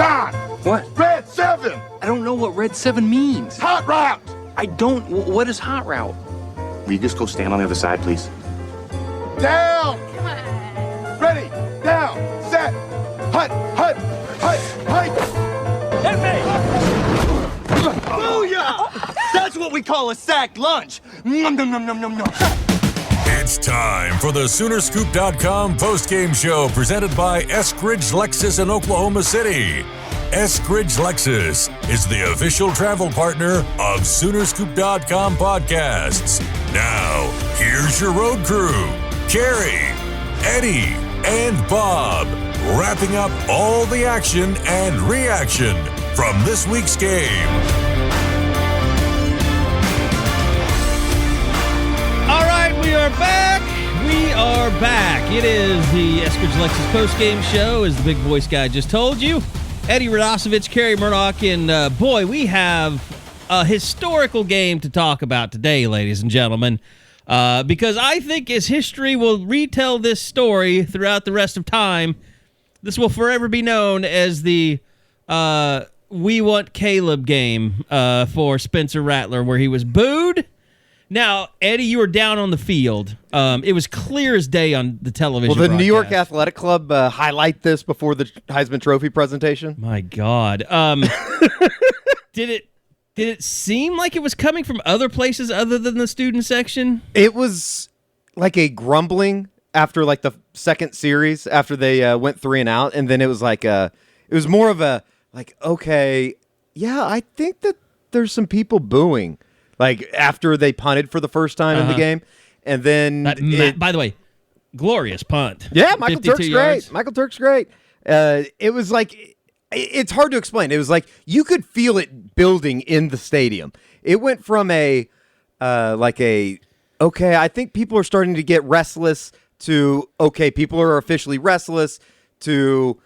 John! What? Red 7! I don't know what Red 7 means. Hot route! I don't. What is hot route? Will you just go stand on the other side, please? Down! Come on. Ready! Down! Set! Hut! Hut! Hut! Hut! Hit me! Booyah! That's what we call a sack lunch. Nom, nom, nom, nom, nom, nom. It's time for the Soonerscoop.com postgame show presented by Eskridge Lexus in Oklahoma City. Eskridge Lexus is the official travel partner of Soonerscoop.com podcasts. Now, here's your road crew, Carey, Eddie, and Bob, wrapping up all the action and reaction from this week's game. All right, we are back. We are back. It is the Eskridge Lexus postgame show, as the big voice guy just told you. Eddie Radosevich, Carey Murdoch, and boy, we have a historical game to talk about today, ladies and gentlemen, because I think as history will retell this story throughout the rest of time, this will forever be known as the We Want Caleb game for Spencer Rattler, where he was booed. Now, Eddie, you were down on the field. It was clear as day on the television Will the broadcast. New York Athletic Club highlight this before the Heisman Trophy presentation? My God. Did it seem like it was coming from other places other than the student section? It was like a grumbling after like the second series, after they went 3 and out, and then it was like it was more of a like, okay, yeah, I think that there's some people booing. Like, after they punted for the first time in the game. And then... by the way, glorious punt. Yeah, Michael Turk's yards. great. Michael Turk's great. It was like... It's hard to explain. It was like you could feel it building in the stadium. It went from okay, I think people are starting to get restless, to, okay, people are officially restless, to,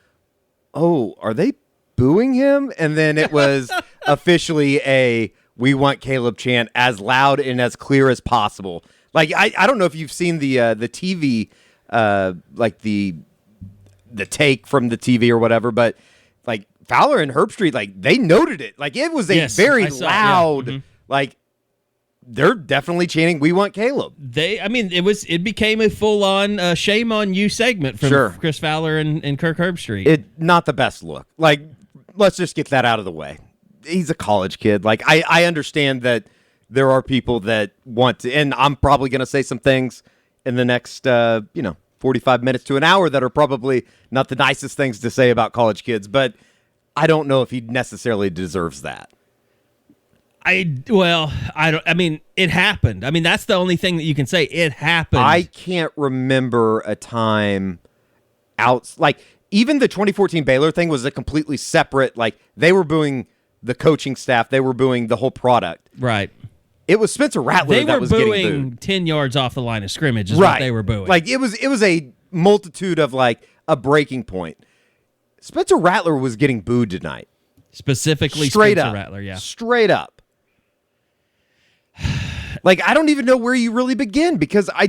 oh, are they booing him? And then it was officially a... We Want Caleb chant as loud and as clear as possible. Like, I don't know if you've seen the TV, like the take from the TV or whatever, but like Fowler and Herbstreit, like they noted it. Like it was a very loud, like they're definitely chanting "We Want Caleb." It became a full on shame on you segment from Chris Fowler and Kirk Herbstreit. Not the best look. Like, let's just get that out of the way. He's a college kid. Like, I understand that there are people that want to, and I'm probably going to say some things in the next, 45 minutes to an hour that are probably not the nicest things to say about college kids, but I don't know if he necessarily deserves that. It happened. I mean, that's the only thing that you can say. It happened. I can't remember a time even the 2014 Baylor thing was a completely separate, like, they were booing the coaching staff, they were booing the whole product. Right. It was Spencer Rattler that was getting booed. They were booing 10 yards off the line of scrimmage is what they were booing. Like, it was a multitude of, like, a breaking point. Spencer Rattler was getting booed tonight. Specifically Spencer Rattler, yeah. Straight up. Like, I don't even know where you really begin, because I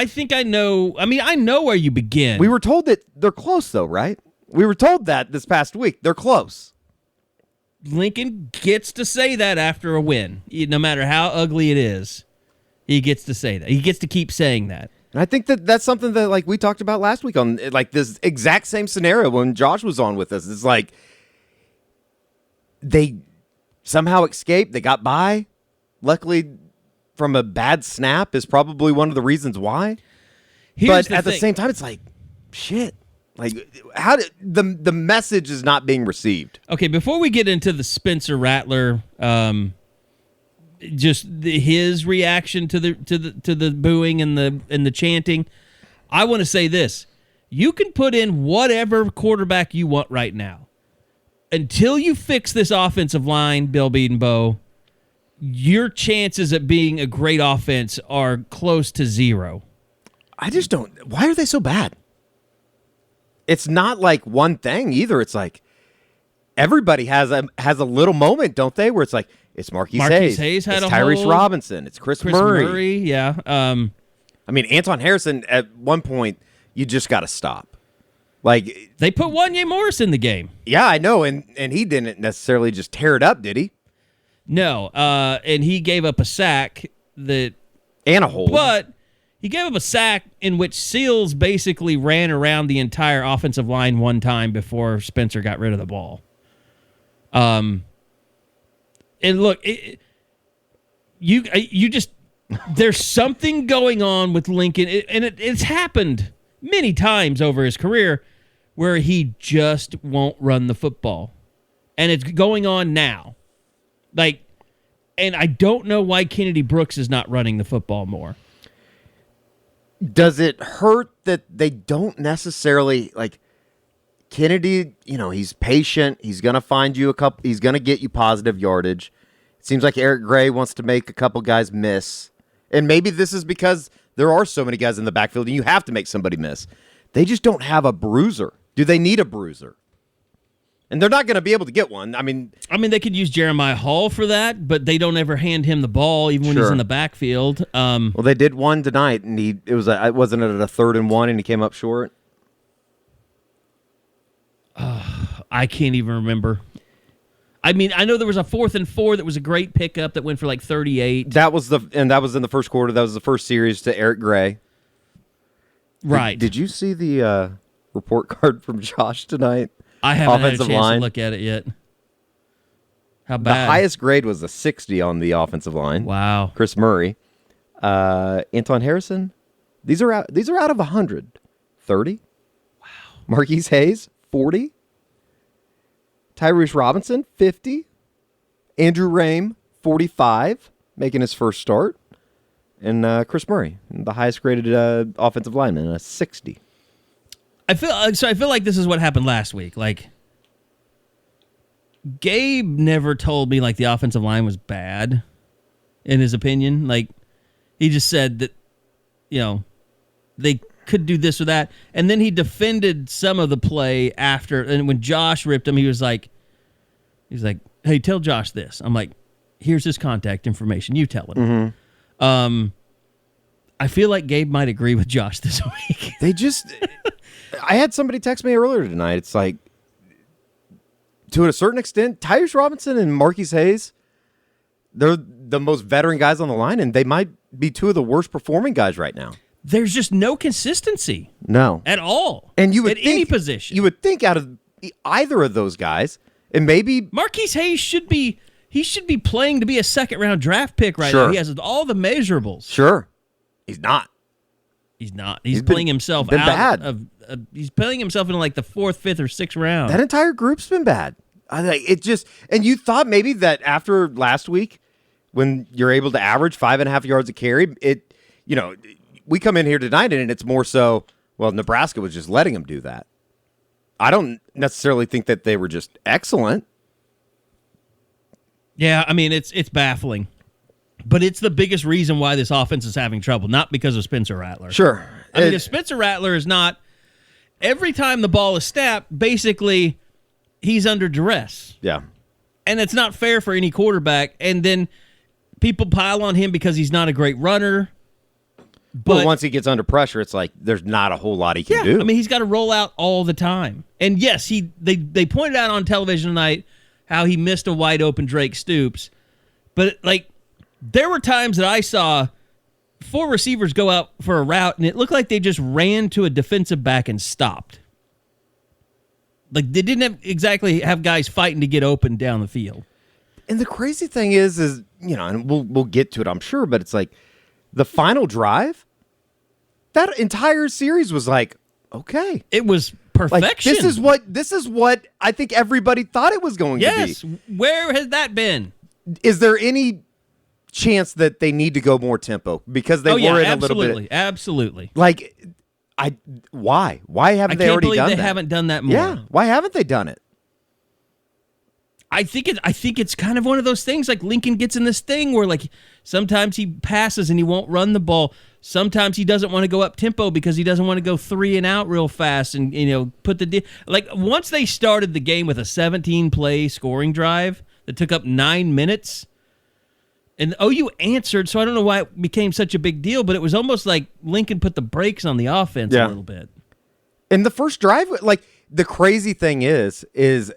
think I know. I mean, I know where you begin. We were told that they're close, though, right? We were told that this past week. They're close. Lincoln gets to say that after a win. No matter how ugly it is, he gets to say that. He gets to keep saying that. And I think that that's something that, like, we talked about last week on, like, this exact same scenario when Josh was on with us. It's like they somehow escaped. They got by. Luckily, from a bad snap is probably one of the reasons why. But at the same time, it's like, shit. Like, how did the message is not being received? Okay, before we get into the Spencer Rattler, his reaction to the booing and the chanting, I want to say this: you can put in whatever quarterback you want right now, until you fix this offensive line, Bill Bedenbaugh, your chances of being a great offense are close to zero. I just don't. Why are they so bad? It's not like one thing either. It's like everybody has a little moment, don't they? Where it's like, it's Marquise Hayes Hayes had it's a Tyrese whole, Robinson, it's Chris Murray. Yeah. I mean, Anton Harrison, at one point, you just got to stop. Like, They put Wanye Morris in the game. yeah, I know, and he didn't necessarily just tear it up, did he? No, and he gave up a sack that, And a hold. but he gave up a sack in which Seals basically ran around the entire offensive line one time before Spencer got rid of the ball. And look, you just there's something going on with Lincoln, and it's happened many times over his career where he just won't run the football, and it's going on now. Like, and I don't know why Kennedy Brooks is not running the football more. Does it hurt that they don't necessarily, like, Kennedy, he's patient. He's going to find you he's going to get you positive yardage. It seems like Eric Gray wants to make a couple guys miss. And maybe this is because there are so many guys in the backfield and you have to make somebody miss. They just don't have a bruiser. Do they need a bruiser? And they're not going to be able to get one. I mean, they could use Jeremiah Hall for that, but they don't ever hand him the ball, even when he's in the backfield. Well, they did one tonight, and wasn't it at a 3rd and 1, and he came up short. I can't even remember. I mean, I know there was a 4th and 4 that was a great pickup that went for like 38. That was in the first quarter. That was the first series to Eric Gray. Right. Did you see the report card from Josh tonight? I haven't had a Offensive chance line. to look at it yet. How The bad? highest grade was a 60 on the offensive line. Wow. Chris Murray, Anton Harrison. These are out of 100. 30. Wow. Marquise Hayes, 40. Tyrese Robinson, 50. Andrew Rame, 45, making his first start. And Chris Murray, the highest graded offensive lineman, a 60. I feel like this is what happened last week. Like, Gabe never told me like the offensive line was bad, in his opinion. Like, he just said that, they could do this or that, and then he defended some of the play after. And when Josh ripped him, he's like, "Hey, tell Josh this." I'm like, "Here's his contact information. You tell him." Mm-hmm. I feel like Gabe might agree with Josh this week. They just... I had somebody text me earlier tonight. It's like, to a certain extent, Tyrese Robinson and Marquise Hayes, they're the most veteran guys on the line, and they might be two of the worst performing guys right now. There's just no consistency. No. At all. And you would at think, any position. You would think out of either of those guys, and maybe... Marquise Hayes should be playing to be a second-round draft pick right Sure. now. He has all the measurables. Sure. He's not. He's not. He's been- playing himself been out bad. of he's playing himself in like the 4th, 5th, or 6th round. That entire group's been bad. And you thought maybe that after last week, when you're able to average 5.5 yards a carry, we come in here tonight and it's more so, well, Nebraska was just letting them do that. I don't necessarily think that they were just excellent. Yeah, I mean, it's baffling. But it's the biggest reason why this offense is having trouble, not because of Spencer Rattler. Sure. I mean, if Spencer Rattler is not, every time the ball is snapped, basically, he's under duress. Yeah. And it's not fair for any quarterback. And then people pile on him because he's not a great runner. But once he gets under pressure, it's like there's not a whole lot he can do. I mean, he's got to roll out all the time. And yes, they pointed out on television tonight how he missed a wide open Drake Stoops. But like, there were times that I saw 4 receivers go out for a route, and it looked like they just ran to a defensive back and stopped. Like, they didn't exactly have guys fighting to get open down the field. And the crazy thing is and we'll get to it, I'm sure, but it's like the final drive, that entire series was like, okay. It was perfection. Like, this is what I think everybody thought it was going to be. Yes. Where has that been? Is there any chance that they need to go more tempo because they were in a little bit? Absolutely. Like, why haven't they already done that? They haven't done that more. Yeah, why haven't they done it? I think it's kind of one of those things. Like, Lincoln gets in this thing where, like, sometimes he passes and he won't run the ball. Sometimes he doesn't want to go up tempo because he doesn't want to go 3 and out real fast and put like, once they started the game with a 17-play scoring drive that took up 9 minutes. And OU answered, so I don't know why it became such a big deal, but it was almost like Lincoln put the brakes on the offense a little bit. And the first drive, like, the crazy thing is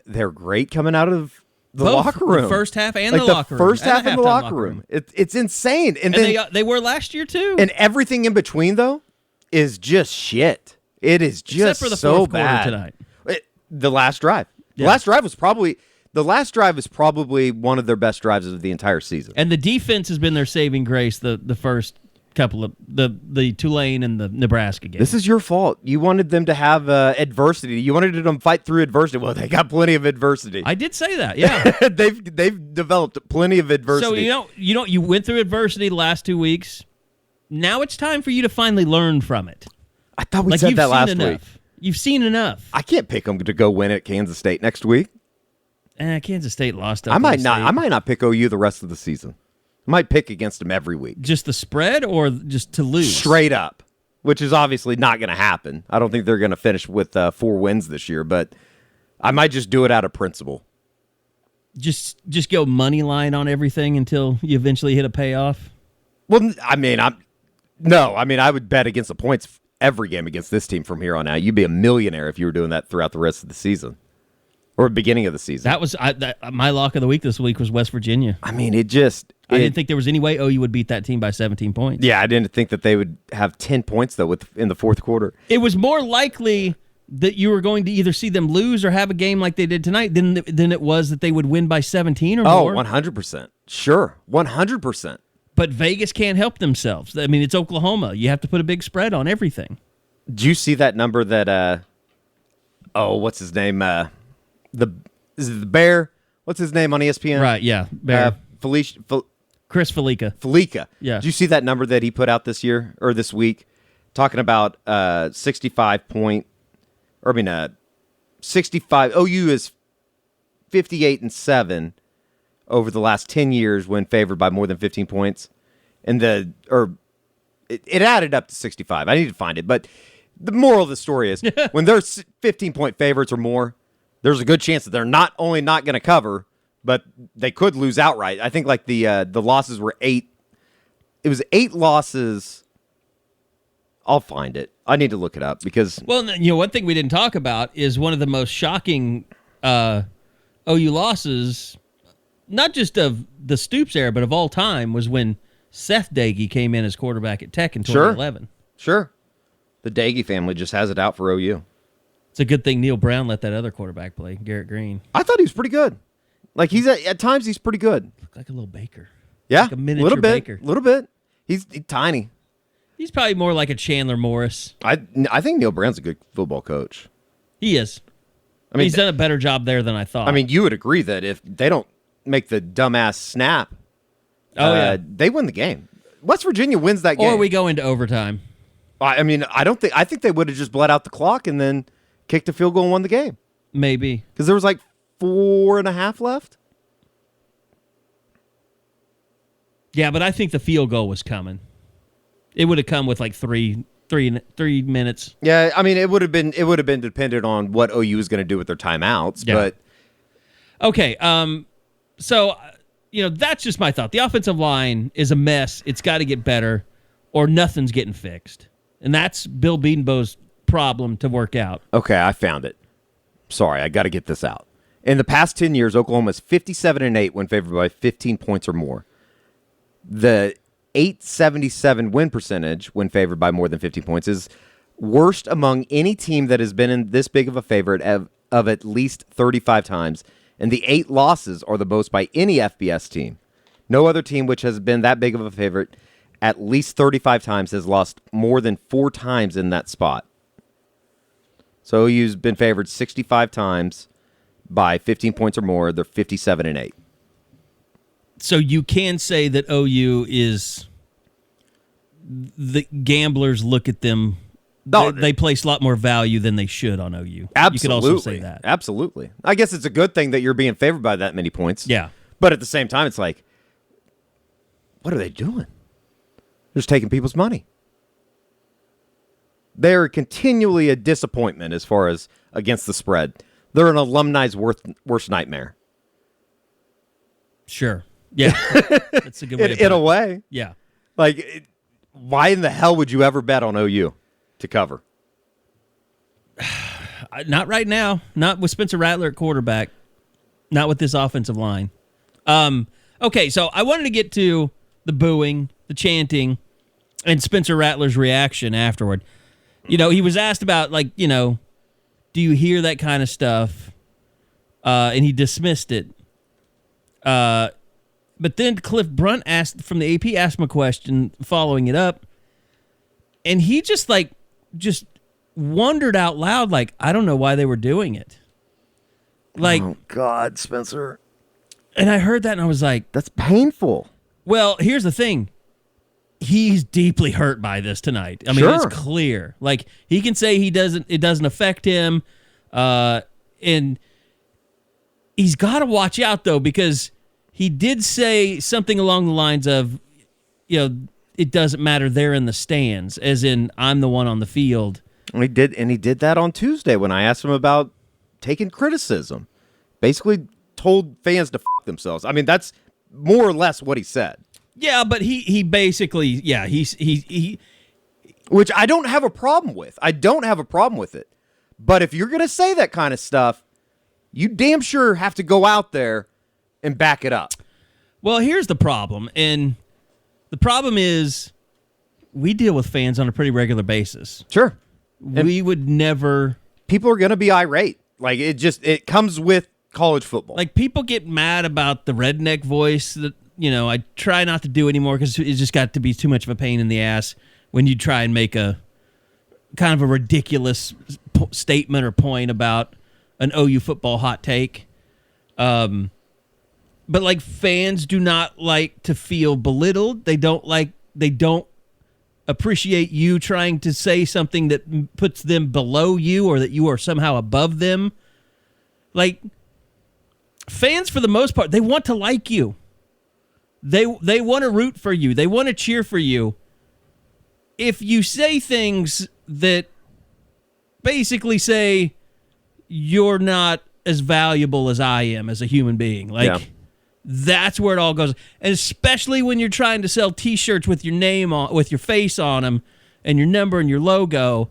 they're great coming out of the Both locker room. The first half and like the locker room. First half and the locker room. It's insane. And then they were last year, too. And everything in between, though, is just shit. It is just Except for the so fourth bad. quarter tonight. The last drive. Yeah. The last drive is probably one of their best drives of the entire season. And the defense has been their saving grace the first couple of the Tulane and the Nebraska game. This is your fault. You wanted them to have adversity. You wanted them to fight through adversity. Well, they got plenty of adversity. I did say that. Yeah. they've developed plenty of adversity. So you went through adversity the last 2 weeks. Now it's time for you to finally learn from it. I thought we said that last week. You've seen enough. I can't pick them to go win at Kansas State next week. Kansas State lost. I might not pick OU the rest of the season. I might pick against them every week. Just the spread or just to lose? Straight up, which is obviously not going to happen. I don't think they're going to finish with 4 wins this year, but I might just do it out of principle. Just go money line on everything until you eventually hit a payoff? Well, I mean, I would bet against the points every game against this team from here on out. You'd be a millionaire if you were doing that throughout the rest of the season or beginning of the season. That was my lock of the week this week was West Virginia. I mean, I didn't think there was any way OU would beat that team by 17 points. Yeah, I didn't think that they would have 10 points, though, in the fourth quarter. It was more likely that you were going to either see them lose or have a game like they did tonight than it was that they would win by 17 or more. 100%. Sure, 100%. But Vegas can't help themselves. I mean, it's Oklahoma. You have to put a big spread on everything. Do you see that number that, what's his name? Is it the Bear? What's his name on ESPN? Right, yeah. Bear. Chris Felica. Yeah. Did you see that number that he put out this week? Talking about 65. OU is 58-7 over the last 10 years when favored by more than 15 points. And it added up to 65. I need to find it. But the moral of the story is when they're 15-point favorites or more, there's a good chance that they're not only not going to cover, but they could lose outright. I think like the losses were 8. It was 8 losses. I'll find it. I need to look it up because... Well, one thing we didn't talk about is one of the most shocking OU losses, not just of the Stoops era, but of all time, was when Seth Dagey came in as quarterback at Tech in 2011. Sure. The Dagey family just has it out for OU. It's a good thing Neil Brown let that other quarterback play, Garrett Green. I thought he was pretty good. Like, he's at times he's pretty good. Looked like a little Baker. Yeah, like a miniature Baker. A little bit. He's tiny. He's probably more like a Chandler Morris. I think Neil Brown's a good football coach. He is. I mean, he's done a better job there than I thought. I mean, you would agree that if they don't make the dumbass snap, they win the game. West Virginia wins that game. Or we go into overtime. I mean, I think they would have just bled out the clock and then kicked a field goal and won the game. Maybe. Because there was like 4.5 left. Yeah, but I think the field goal was coming. It would have come with like three minutes. Yeah, I mean, it would have been dependent on what OU was going to do with their timeouts. Yeah. But okay, so that's just my thought. The offensive line is a mess. It's got to get better, or nothing's getting fixed, and that's Bill Bedenbaugh's problem to work out. Okay, I found it. Sorry, I got to get this out. In the past 10 years, Oklahoma is 57-8 when favored by 15 points or more. The .877 win percentage when favored by more than 50 points is worst among any team that has been in this big of a favorite of at least 35 times, and the 8 losses are the most by any FBS team. No other team which has been that big of a favorite at least 35 times has lost more than 4 times in that spot. So OU's been favored 65 times by 15 points or more. They're 57-8. So you can say that OU is the gamblers look at them. They place a lot more value than they should on OU. Absolutely. You could also say that. Absolutely. I guess it's a good thing that you're being favored by that many points. Yeah. But at the same time, it's like, what are they doing? They're just taking people's money. They're continually a disappointment as far as against the spread. They're an alumni's worst nightmare. Sure. Yeah. That's a good way in a way. Yeah. Like, why in the hell would you ever bet on OU to cover? Not right now. Not with Spencer Rattler at quarterback. Not with this offensive line. Okay, so I wanted to get to the booing, the chanting, and Spencer Rattler's reaction afterward. He was asked about, do you hear that kind of stuff? And he dismissed it. But then Cliff Brunt from the AP asked him a question following it up. And he just wondered out loud, I don't know why they were doing it. Oh, God, Spencer. And I heard that and I was like, that's painful. Well, here's the thing. He's deeply hurt by this tonight. I mean, Sure. It's clear. He can say it doesn't affect him. And he's got to watch out, though, because he did say something along the lines of, it doesn't matter. They're in the stands, as in I'm the one on the field. And he did that on Tuesday when I asked him about taking criticism. Basically told fans to f themselves. I mean, that's more or less what he said. Yeah, but he basically, he which I don't have a problem with. I don't have a problem with it. But if you're going to say that kind of stuff, you damn sure have to go out there and back it up. Well, here's the problem. And the problem is we deal with fans on a pretty regular basis. Sure. We would never... People are going to be irate. It comes with college football. People get mad about the redneck voice that, I try not to do anymore because it just got to be too much of a pain in the ass when you try and make a kind of a ridiculous statement or point about an OU football hot take. But fans do not like to feel belittled. They don't appreciate you trying to say something that puts them below you or that you are somehow above them. Fans, for the most part, they want to like you. They want to root for you. They want to cheer for you. If you say things that basically say you're not as valuable as I am as a human being, that's where it all goes. And especially when you're trying to sell T-shirts with your name on, with your face on them, and your number and your logo.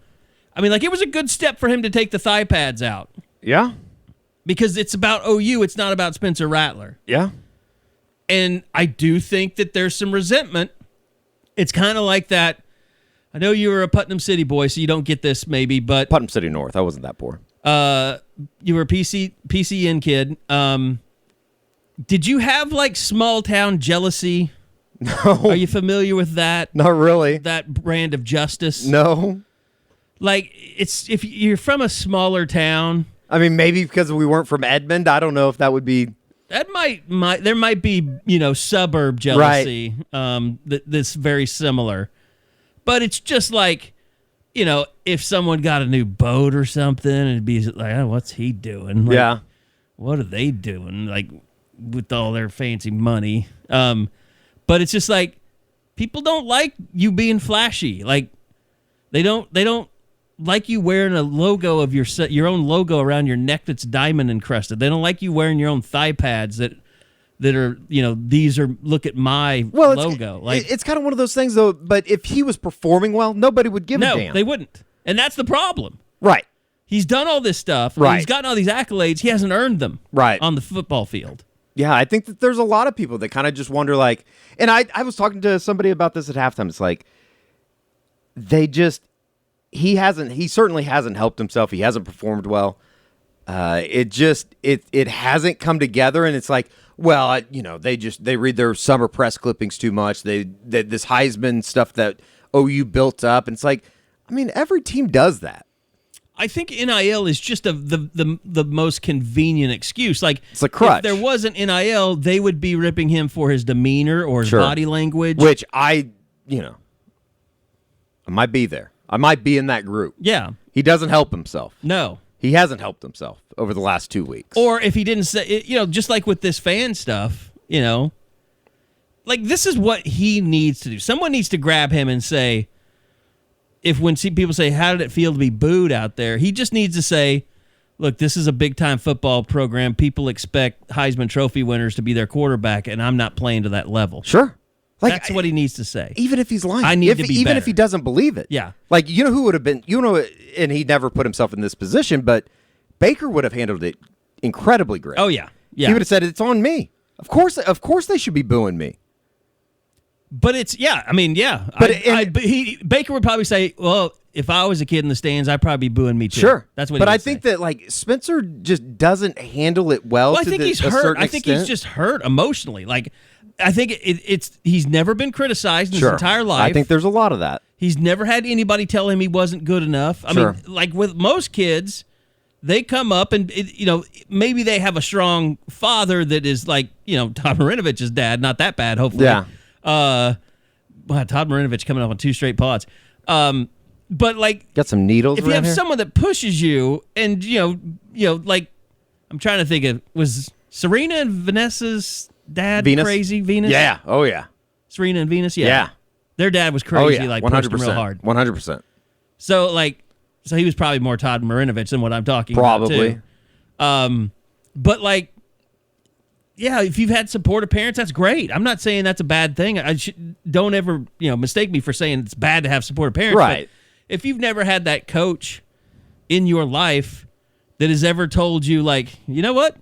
I mean, it was a good step for him to take the thigh pads out. Yeah. Because it's about OU. It's not about Spencer Rattler. Yeah. And I do think that there's some resentment. It's kind of like that. I know you were a Putnam City boy, so you don't get this maybe, but... Putnam City North. I wasn't that poor. You were a PCN kid. Did you have, small town jealousy? No. Are you familiar with that? Not really. That brand of justice? No. It's if you're from a smaller town... I mean, maybe because we weren't from Edmond. I don't know if that would be... That there might be, suburb jealousy that's very similar. But it's just if someone got a new boat or something, it'd be oh, what's he doing? Yeah. What are they doing? With all their fancy money. But it's just people don't like you being flashy. They don't like you wearing a logo of your own logo around your neck that's diamond encrusted. They don't like you wearing your own thigh pads that are, these are, look at my logo. It's kind of one of those things, though, but if he was performing well, nobody would give a damn. No, they wouldn't. And that's the problem. Right. He's done all this stuff. Right. He's gotten all these accolades. He hasn't earned them on the football field. Yeah, I think that there's a lot of people that kind of just wonder, and I was talking to somebody about this at halftime. It's he certainly hasn't helped himself. He hasn't performed well. It hasn't come together, and it's they read their summer press clippings too much. This Heisman stuff that OU built up, and it's every team does that. I think NIL is just the most convenient excuse. It's a crutch. If there wasn't NIL, they would be ripping him for his demeanor or his body language. Which I might be there. I might be in that group. Yeah. He doesn't help himself. No. He hasn't helped himself over the last 2 weeks. Or if he didn't say, just like with this fan stuff, this is what he needs to do. Someone needs to grab him and say, when people say, how did it feel to be booed out there? He just needs to say, look, this is a big-time football program. People expect Heisman Trophy winners to be their quarterback, and I'm not playing to that level. Sure. Like, That's what he needs to say. Even if he's lying. I need to be even better. if he doesn't believe it. Yeah. Like, you know who would have been, and he never put himself in this position, but Baker would have handled it incredibly great. Oh, yeah. Yeah. He would have said, it's on me. Of course they should be booing me. But it's, yeah. I mean, yeah. But Baker would probably say, well, if I was a kid in the stands, I'd probably be booing me too. Sure. That's what But he would I think that, like, Spencer just doesn't handle it well. I think he's hurt. I think he's just hurt emotionally. Like, I think he's never been criticized in his entire life. I think there's a lot of that. He's never had anybody tell him he wasn't good enough. I mean, like with most kids, they come up and, maybe they have a strong father that is like, Todd Marinovic's dad. Not that bad, hopefully. Yeah. Todd Marinovich coming up on 2 straight pods. But like, got some needles. If you have someone that pushes you, and like, I'm trying to think of, was Serena and Vanessa's dad crazy? Venus? Yeah. Oh yeah. Serena and Venus. Yeah. Yeah. Their dad was crazy. Oh, yeah. Like 100%. pushed him real hard. 100%. So he was probably more Todd Marinovich than what I'm talking probably. about too. But like, yeah, if you've had supportive parents, that's great. I'm not saying that's a bad thing. Don't ever mistake me for saying it's bad to have supportive parents. Right. But if you've never had that coach in your life that has ever told you, like, you know what?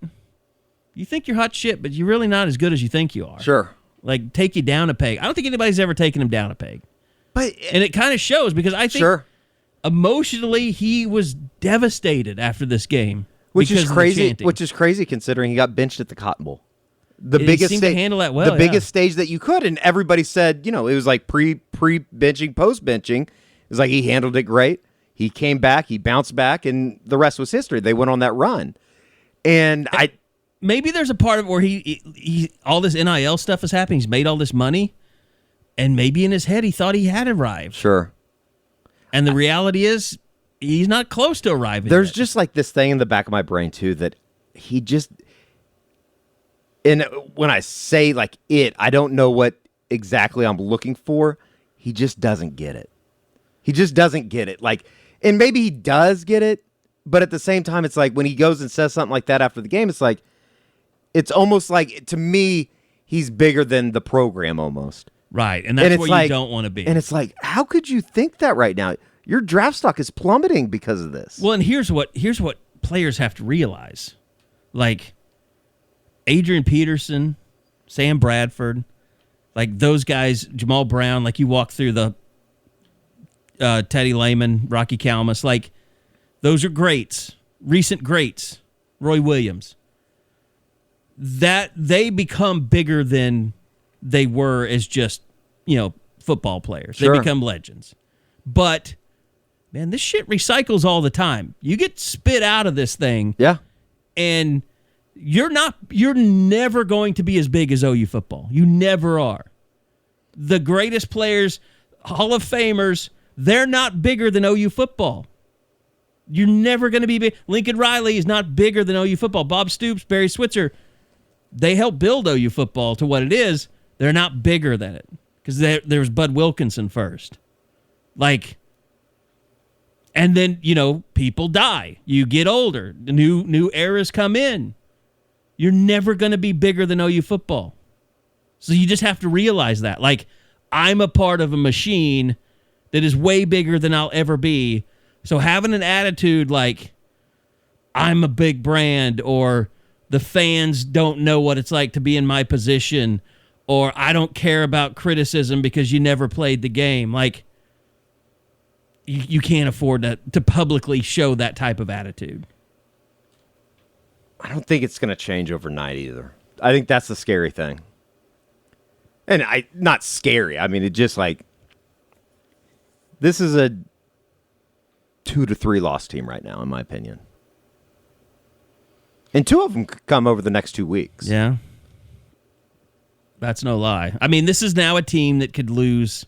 You think you're hot shit, but you're really not as good as you think you are. Sure. Like, take you down a peg. I don't think anybody's ever taken him down a peg. And it kind of shows, because I think emotionally he was devastated after this game. Which is crazy. Which is crazy considering he got benched at the Cotton Bowl. The biggest seemed to handle that well. The biggest stage that you could, and everybody said, it was like pre-benching, post-benching. It was like he handled it great. He came back, he bounced back, and the rest was history. They went on that run. And maybe there's a part of it where he all this NIL stuff is happening. He's made all this money, and maybe in his head he thought he had arrived. Sure. And the reality is he's not close to arriving. There's yet. just like this thing in the back of my brain too that he just, and when I say like I don't know what exactly I'm looking for. He just doesn't get it. He just doesn't get it. Like, and maybe he does get it, but at the same time, it's like when he goes and says something like that after the game, it's like, it's almost like, to me, he's bigger than the program almost. Right, and that's where you don't want to be. And it's like, how could you think that right now? Your draft stock is plummeting because of this. Well, and here's what players have to realize. Like, Adrian Peterson, Sam Bradford, like those guys, Jamal Brown, like you walk through the Teddy Lehman, Rocky Kalmus, like those are greats, recent greats, Roy Williams. That they become bigger than they were as just, football players. Sure. They become legends. But, man, this shit recycles all the time. You get spit out of this thing. Yeah. And you're never going to be as big as OU football. You never are. The greatest players, Hall of Famers, they're not bigger than OU football. You're never going to be big. Lincoln Riley is not bigger than OU football. Bob Stoops, Barry Switzer, they helped build OU football to what it is. They're not bigger than it because there was Bud Wilkinson first. Like, and then, people die. You get older. The new eras come in. You're never going to be bigger than OU football. So you just have to realize that. Like, I'm a part of a machine that is way bigger than I'll ever be. So having an attitude like, I'm a big brand, or the fans don't know what it's like to be in my position, or I don't care about criticism because you never played the game. Like, you can't afford to publicly show that type of attitude. I don't think it's going to change overnight either. I think that's the scary thing. And not scary. I mean, it just like, this is a 2 to 3 loss team right now, in my opinion. And 2 of them could come over the next 2 weeks. Yeah. That's no lie. I mean, this is now a team that could lose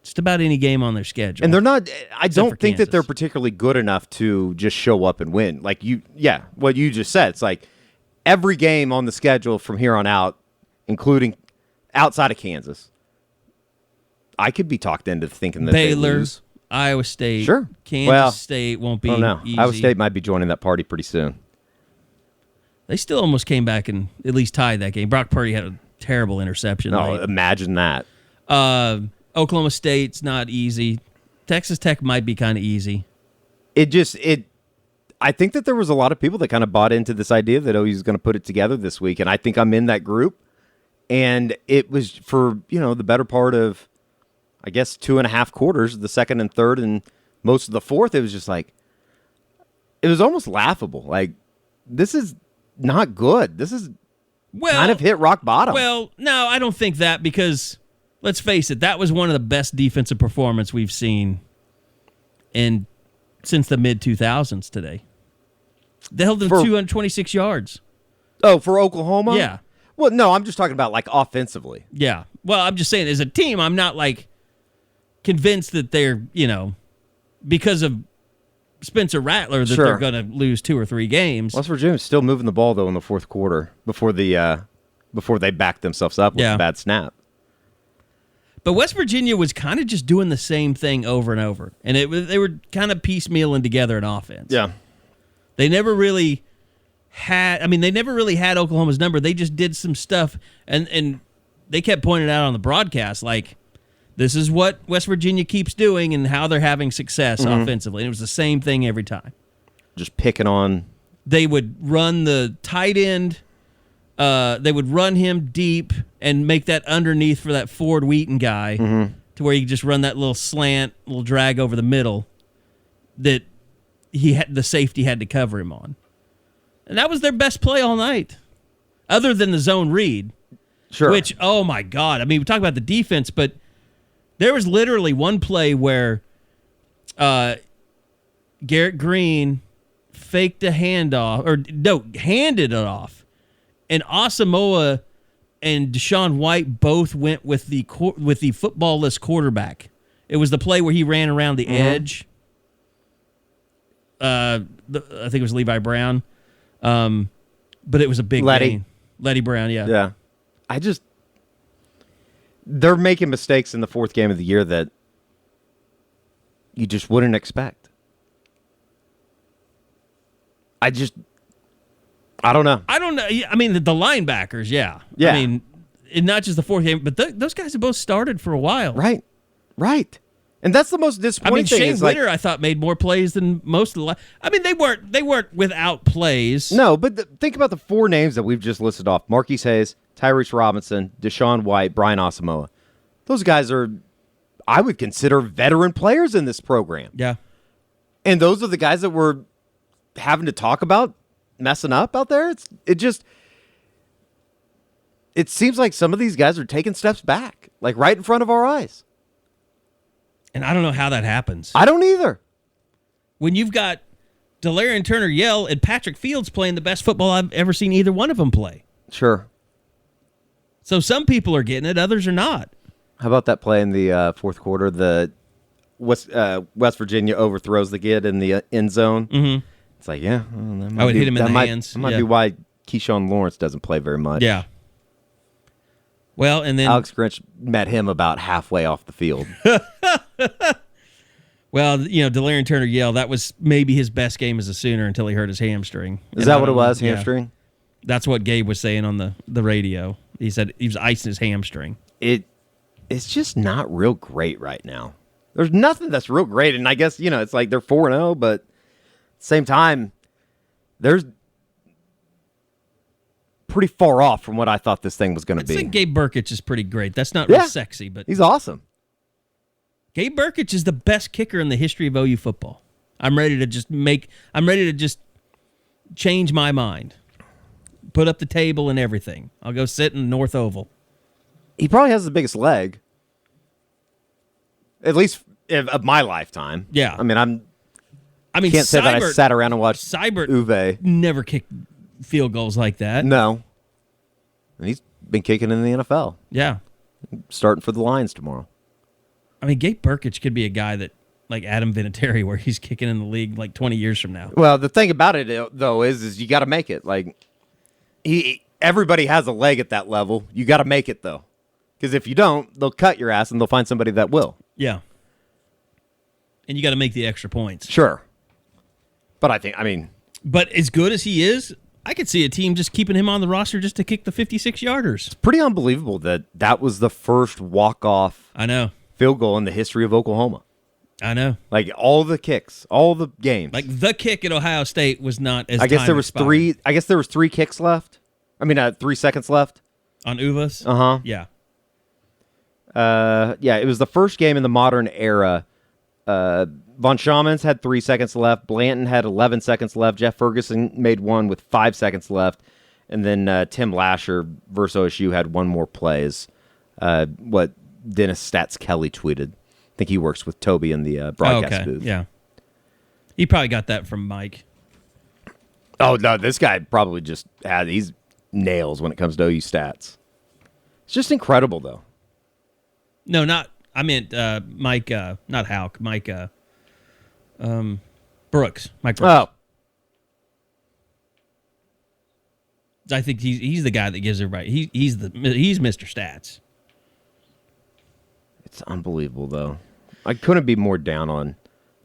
just about any game on their schedule. And they're not, I don't think Kansas. that they're particularly good enough to just show up and win. Like what you just said. It's like every game on the schedule from here on out, including outside of Kansas, I could be talked into thinking that Baylor, they lose. Iowa State, Sure. Kansas State won't be easy. Iowa State might be joining that party pretty soon. They still almost came back and at least tied that game. Brock Purdy had a terrible interception. No, late. imagine that. Oklahoma State's not easy. Texas Tech might be kind of easy. I think that there was a lot of people that kind of bought into this idea that he's going to put it together this week, and I think I'm in that group. And it was for, the better part of, I guess, 2.5 quarters, the second and third and most of the fourth, it was just like, it was almost laughable. Like, this is not good. This is kind of hit rock bottom. Well, no, I don't think that, because let's face it, that was one of the best defensive performances we've seen since the mid-2000s today. They held them 226 yards. Oh, for Oklahoma? Yeah. Well, no, I'm just talking about, like, offensively. Yeah. Well, I'm just saying, as a team, I'm not, like, convinced that they're, because of Spencer Rattler, that they're going to lose 2 or 3 games. West Virginia's still moving the ball, though, in the fourth quarter before they backed themselves up with a bad snap. But West Virginia was kind of just doing the same thing over and over. And they were kind of piecemealing together in offense. Yeah. They never really had Oklahoma's number. They just did some stuff, and they kept pointing out on the broadcast, like, this is what West Virginia keeps doing and how they're having success offensively. And it was the same thing every time. Just picking on. They would run the tight end. They would run him deep and make that underneath for that Ford Wheaton guy to where you just run that little slant, little drag over the middle that the safety had to cover him on. And that was their best play all night, other than the zone read. Sure. Which, oh my God. I mean, we talk about the defense, but there was literally one play where Garrett Green faked a handoff, handed it off. And Asamoah and Deshaun White both went with the football-less quarterback. It was the play where he ran around the edge. I think it was Levi Brown. But it was a big gain. Letty Brown, yeah. Yeah. They're making mistakes in the fourth game of the year that you just wouldn't expect. I don't know. I don't know. I mean, the linebackers, yeah. Yeah. I mean, and not just the fourth game, but those guys have both started for a while. Right. And that's the most disappointing thing. Shane Winter, I thought, made more plays than most of the they weren't without plays. No, but think about the 4 names that we've just listed off. Marquise Hayes, Tyrese Robinson, Deshaun White, Brian Asamoah. Those guys are, I would consider, veteran players in this program. Yeah. And those are the guys that we're having to talk about messing up out there. It seems like some of these guys are taking steps back, like right in front of our eyes. And I don't know how that happens. I don't either. When you've got Delarian Turner-Yell and Patrick Fields playing the best football I've ever seen either one of them play. Sure. So some people are getting it, others are not. How about that play in the fourth quarter? The West Virginia overthrows the kid in the end zone. Mm-hmm. It's like, yeah. I would hit him in the hands. That might be why Keyshawn Lawrence doesn't play very much. Yeah. Well, and then Alex Grinch met him about halfway off the field. Well, Delarian Turner-Yell, that was maybe his best game as a Sooner until he hurt his hamstring. Is that what it was, hamstring? Yeah. That's what Gabe was saying on the radio. He said he was icing his hamstring. It's just not real great right now. There's nothing that's real great, and I guess, it's like they're 4-0, but at the same time, there's pretty far off from what I thought this thing was going to be. I think Gabe Brkic is pretty great. That's not real sexy, but he's awesome. Gabe Brkic is the best kicker in the history of OU football. I'm ready to just change my mind. Put up the table and everything. I'll go sit in North Oval. He probably has the biggest leg. At least of my lifetime. Yeah. I can't say that I sat around and watched Seibert Uwe. Never kicked field goals like that. No. And he's been kicking in the NFL. Yeah. Starting for the Lions tomorrow. Gabe Brkic could be a guy that, like Adam Vinatieri, where he's kicking in the league like 20 years from now. Well, the thing about it, though, is you got to make it. Like, everybody has a leg at that level. You got to make it, though. Because if you don't, they'll cut your ass and they'll find somebody that will. Yeah. And you got to make the extra points. Sure. But But as good as he is, I could see a team just keeping him on the roster just to kick the 56-yarders. Pretty unbelievable that was the first walk-off I know. field goal in the history of Oklahoma. I know. Like all the kicks, all the games. Like the kick at Ohio State was not as I guess there was time-expired. 3. I guess there was 3 kicks left. 3 seconds left. On Uvas? Uh-huh. Yeah. Yeah, it was the first game in the modern era. Von Schaumans had 3 seconds left. Blanton had 11 seconds left. Jeff Ferguson made one with 5 seconds left. And then Tim Lasher versus OSU had one more play, is what Dennis Stats Kelly tweeted. I think he works with Toby in the broadcast booth. Yeah. He probably got that from Mike. Oh, no, this guy probably just he's nails when it comes to OU stats. It's just incredible, though. No, I meant Mike, not Houck, Mike Brooks. Mike Brooks. Oh. I think he's the guy that gives everybody. He's Mr. Stats. It's unbelievable, though. I couldn't be more down on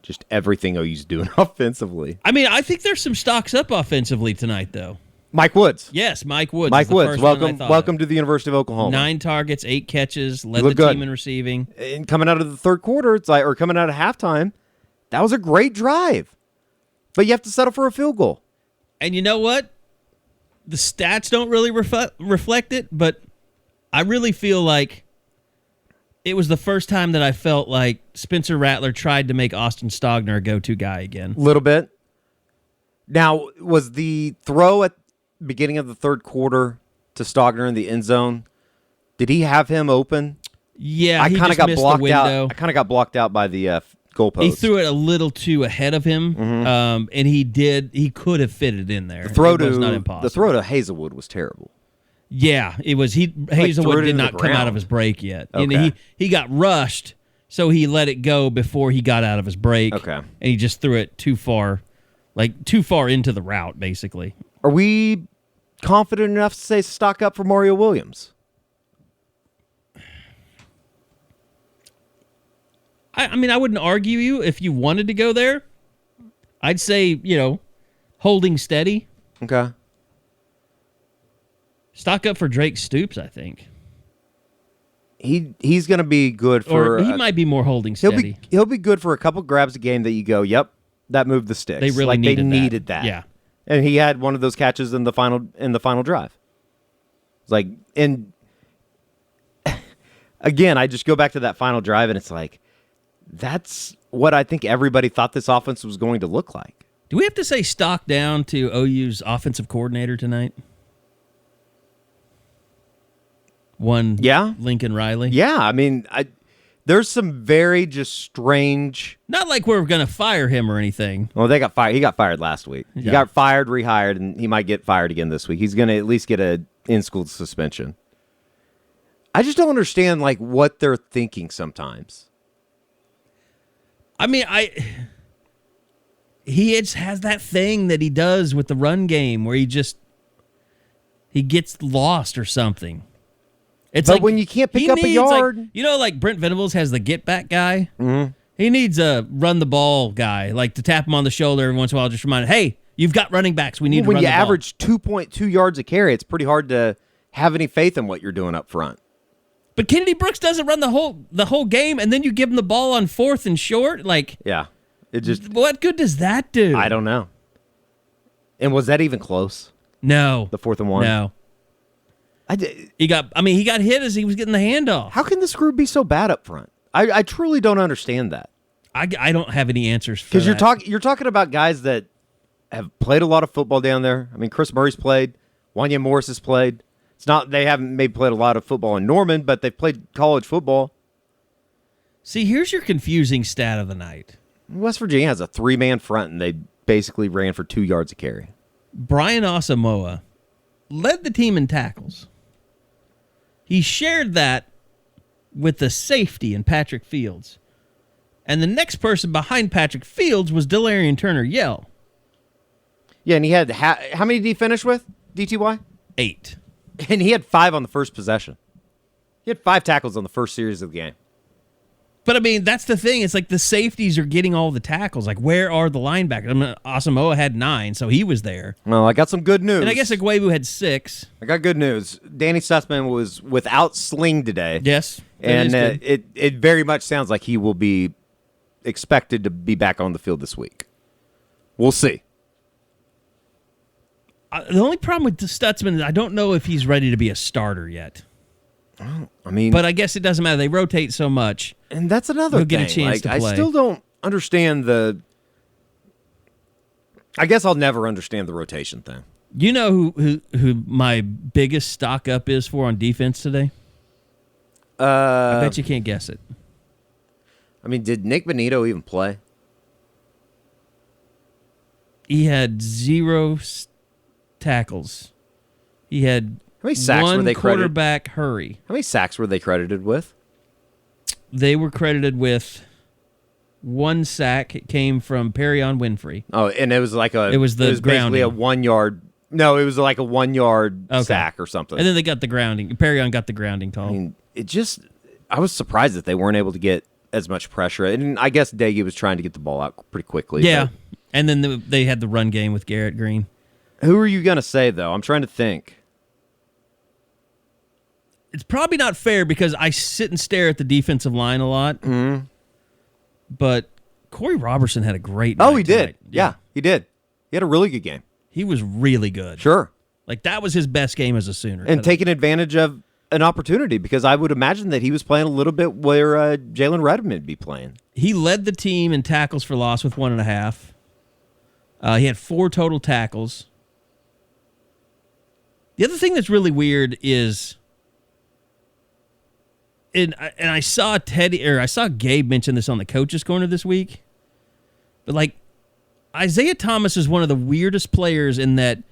just everything OU's doing offensively. I mean, I think there's some stocks up offensively tonight, though. Mike Woods. Yes, Mike Woods. Mike is the Woods, first one I welcome thought of. to the University of Oklahoma. 9 targets, 8 catches, led Look the good. team in receiving. And coming out of the third quarter, or coming out of halftime, that was a great drive. But you have to settle for a field goal. And you know what? The stats don't really reflect it, but I really feel like it was the first time that I felt like Spencer Rattler tried to make Austin Stogner a go-to guy again. A little bit. Now, was the throw at the beginning of the third quarter to Stogner in the end zone, did he have him open? Yeah, I he kind of just got missed blocked the window. out. I kind of got blocked out by the goalpost. He threw it a little too ahead of him, and he could have fit it in there. The throw it was not impossible. The throw to Hazelwood was terrible. Yeah, it was. threw Hazelwood it did into not the come out ground. of his break yet. Okay. And he got rushed, so he let it go before he got out of his break. Okay. And he just threw it too far into the route, basically. Are we confident enough to say stock up for Mario Williams? I mean, I wouldn't argue you if you wanted to go there. I'd say, holding steady. Okay. Stock up for Drake Stoops, I think. He's going to be good for. Or he might be more holding steady. He'll be good for a couple grabs a game that you go, yep, that moved the sticks. They really needed that. Yeah. And he had one of those catches in the final drive. It's like, and again, I just go back to that final drive, and it's like, that's what I think everybody thought this offense was going to look like. Do we have to say stock down to OU's offensive coordinator tonight? Yeah. Lincoln Riley. Yeah, I mean, there's some very just strange. Not like we're going to fire him or anything. Well, they got fired. He got fired last week. He Yeah. got fired, rehired, and he might get fired again this week. He's going to at least get a in-school suspension. I just don't understand what they're thinking sometimes. I mean, he has that thing that he does with the run game where he gets lost or something. It's But when you can't pick up a yard, like Brent Venables has the get back guy. Mm-hmm. He needs a run the ball guy, like to tap him on the shoulder every once in a while, just remind him, hey, you've got running backs. We need to run the ball. When you average 2.2 yards a carry, it's pretty hard to have any faith in what you're doing up front. But Kennedy Brooks doesn't run the whole game, and then you give him the ball on 4th and short. Yeah, it just. What good does that do? I don't know. And was that even close? No, The 4th and 1. No. He got hit as he was getting the handoff. How can this group be so bad up front? I truly don't understand that. I don't have any answers for that. Because you're talking about guys that have played a lot of football down there. I mean, Chris Murray's played. Wanya Morris has played. It's not they haven't maybe played a lot of football in Norman, but they've played college football. See, here's your confusing stat of the night. West Virginia has a 3-man front, and they basically ran for 2 yards a carry. Brian Asamoah led the team in tackles. He shared that with the safety in Patrick Fields. And the next person behind Patrick Fields was Delarian Turner-Yell. Yeah, and he had how many did he finish with? DTY? 8. And he had 5 on the first possession. He had 5 tackles on the first series of the game. But, I mean, that's the thing. It's like the safeties are getting all the tackles. Like, where are the linebackers? I mean, Asamoah had 9, so he was there. Well, I got some good news. And I guess Agwebu had 6. I got good news. Danny Sussman was without Sling today. Yes. And it very much sounds like he will be expected to be back on the field this week. We'll see. The only problem with Stutzman is I don't know if he's ready to be a starter yet. I mean, but I guess it doesn't matter. They rotate so much. And that's another He'll thing. get a chance to play. I still don't understand the... I guess I'll never understand the rotation thing. You know who my biggest stock up is for on defense today? I bet you can't guess it. I mean, did Nick Benito even play? He had 0 tackles. He had How many sacks were they quarterback hurry. How many sacks were they credited with? They were credited with 1 sack. It came from Perion Winfrey. Oh, and it was like a... It was basically a 1 yard... No, it was like a 1 yard sack or something. And then they got the grounding. Perion got the grounding call. I mean, I was surprised that they weren't able to get as much pressure. And I guess Daggy was trying to get the ball out pretty quickly. Yeah. And then they had the run game with Garrett Green. Who are you going to say, though? I'm trying to think. It's probably not fair because I sit and stare at the defensive line a lot. Mm-hmm. But Corey Robertson had a great night. Oh, he did. Tonight. Yeah, he did. He had a really good game. He was really good. Sure. Like, that was his best game as a Sooner. And taking advantage of an opportunity because I would imagine that he was playing a little bit where Jalen Redmond would be playing. He led the team in tackles for loss with 1.5. He had 4 total tackles. The other thing that's really weird is, and I saw Gabe mention this on the Coaches Corner this week, but like Isaiah Thomas is one of the weirdest players in that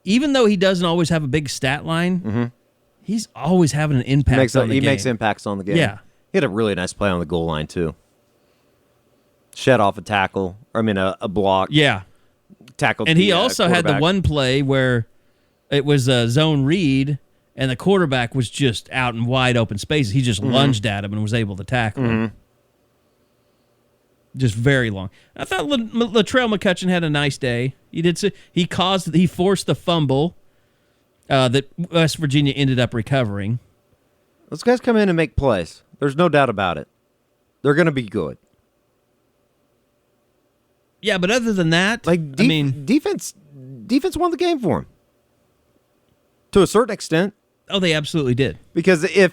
even though he doesn't always have a big stat line, he's always having an impact on the game. He makes impacts on the game. Yeah. He had a really nice play on the goal line, too. Shed off a tackle, a block. Yeah. Tackled. And he also had the one play where it was a zone read, and the quarterback was just out in wide open spaces. He just lunged at him and was able to tackle him. Just very long. I thought Latrell McCutcheon had a nice day. He forced the fumble that West Virginia ended up recovering. Those guys come in and make plays. There's no doubt about it. They're going to be good. Yeah, but other than that, defense won the game for him. To a certain extent. Oh, they absolutely did. Because I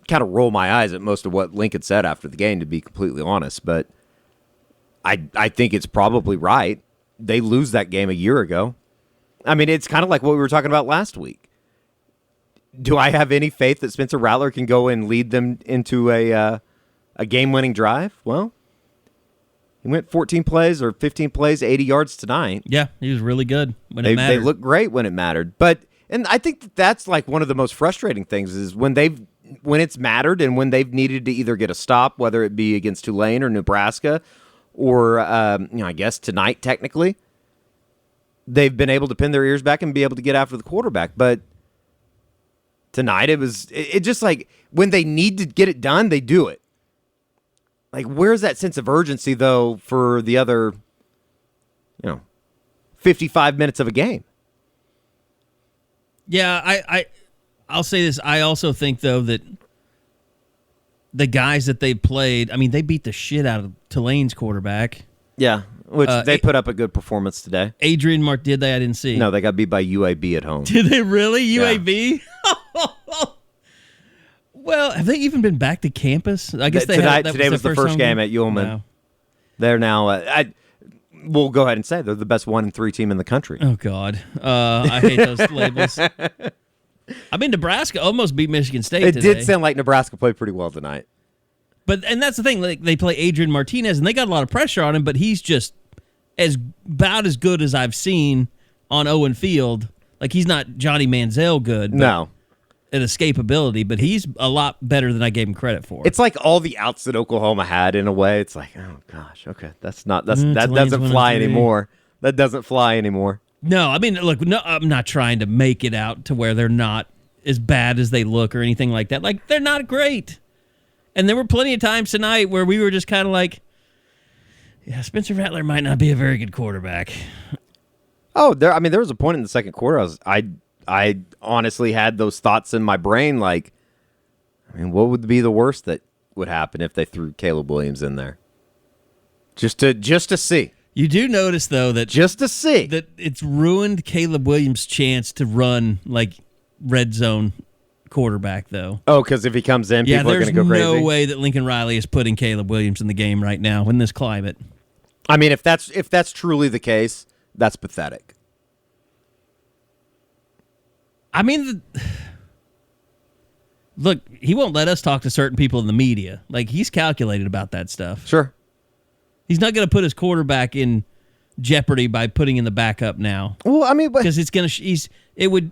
kind of roll my eyes at most of what Lincoln said after the game, to be completely honest, but I think it's probably right. They lose that game a year ago. I mean, it's kind of like what we were talking about last week. Do I have any faith that Spencer Rattler can go and lead them into a game-winning drive? Well, he went 14 plays or 15 plays, 80 yards tonight. Yeah, he was really good when it mattered. They looked great when it mattered. And I think that's like one of the most frustrating things is when it's mattered and when they've needed to either get a stop, whether it be against Tulane or Nebraska, or I guess tonight technically, they've been able to pin their ears back and be able to get after the quarterback. But tonight it just like when they need to get it done, they do it. Like, where's that sense of urgency, though, for the other, 55 minutes of a game? Yeah, I'll say this. I also think, though, that the guys that they played, they beat the shit out of Tulane's quarterback. Yeah, which they put up a good performance today. Adrian did they? I didn't see. No, they got beat by UAB at home. Did they really? UAB? Yeah. Well, have they even been back to campus? I guess today was the first game at Ullman. No. They're now. We'll go ahead and say they're the best 1-3 team in the country. Oh God, I hate those labels. Nebraska almost beat Michigan State. It today. did sound like Nebraska played pretty well tonight. And that's the thing. Like, they play Adrian Martinez, and they got a lot of pressure on him, but he's just about as good as I've seen on Owen Field. Like, he's not Johnny Manziel good. No. At escapability, but he's a lot better than I gave him credit for. It's like all the outs that Oklahoma had in a way. It's like, oh gosh, okay, that doesn't fly anymore. That doesn't fly anymore. No, look, no, I'm not trying to make it out to where they're not as bad as they look or anything like that. Like, they're not great. And there were plenty of times tonight where we were just kind of like, yeah, Spencer Rattler might not be a very good quarterback. Oh, there was a point in the second quarter I honestly had those thoughts in my brain, like, what would be the worst that would happen if they threw Caleb Williams in there? Just to see. You do notice, though, that just to see that it's ruined Caleb Williams' chance to run like red zone quarterback, though. Oh, because if he comes in, people are going to go crazy. There's no way that Lincoln Riley is putting Caleb Williams in the game right now in this climate. I mean, if that's truly the case, that's pathetic. I mean, look, he won't let us talk to certain people in the media. Like, he's calculated about that stuff. Sure. He's not going to put his quarterback in jeopardy by putting in the backup now. Well, I mean, because it's going to.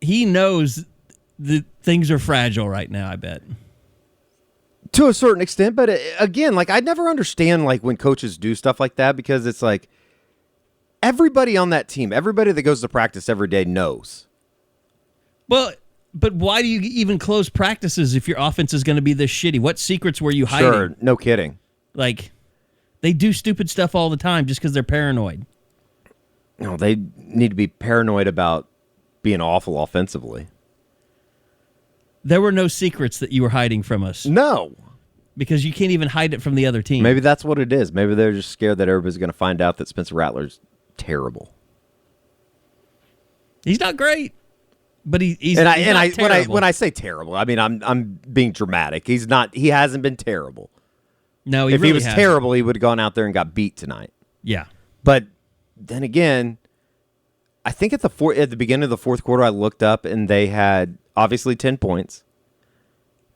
He knows that things are fragile right now. I bet to a certain extent, but again, like I never understand like when coaches do stuff like that because it's like everybody on that team, everybody that goes to practice every day knows. Well, but why do you even close practices if your offense is going to be this shitty? What secrets were you hiding? Sure, no kidding. Like, they do stupid stuff all the time just because they're paranoid. No, they need to be paranoid about being awful offensively. There were no secrets that you were hiding from us. No. Because you can't even hide it from the other team. Maybe that's what it is. Maybe they're just scared that everybody's going to find out that Spencer Rattler's terrible. He's not great. But he's when I say terrible, I mean I'm being dramatic. He hasn't been terrible. No, if really he was hasn't. terrible, he would have gone out there and got beat tonight. Yeah. But then again, I think at the beginning of the fourth quarter, I looked up and they had obviously 10 points,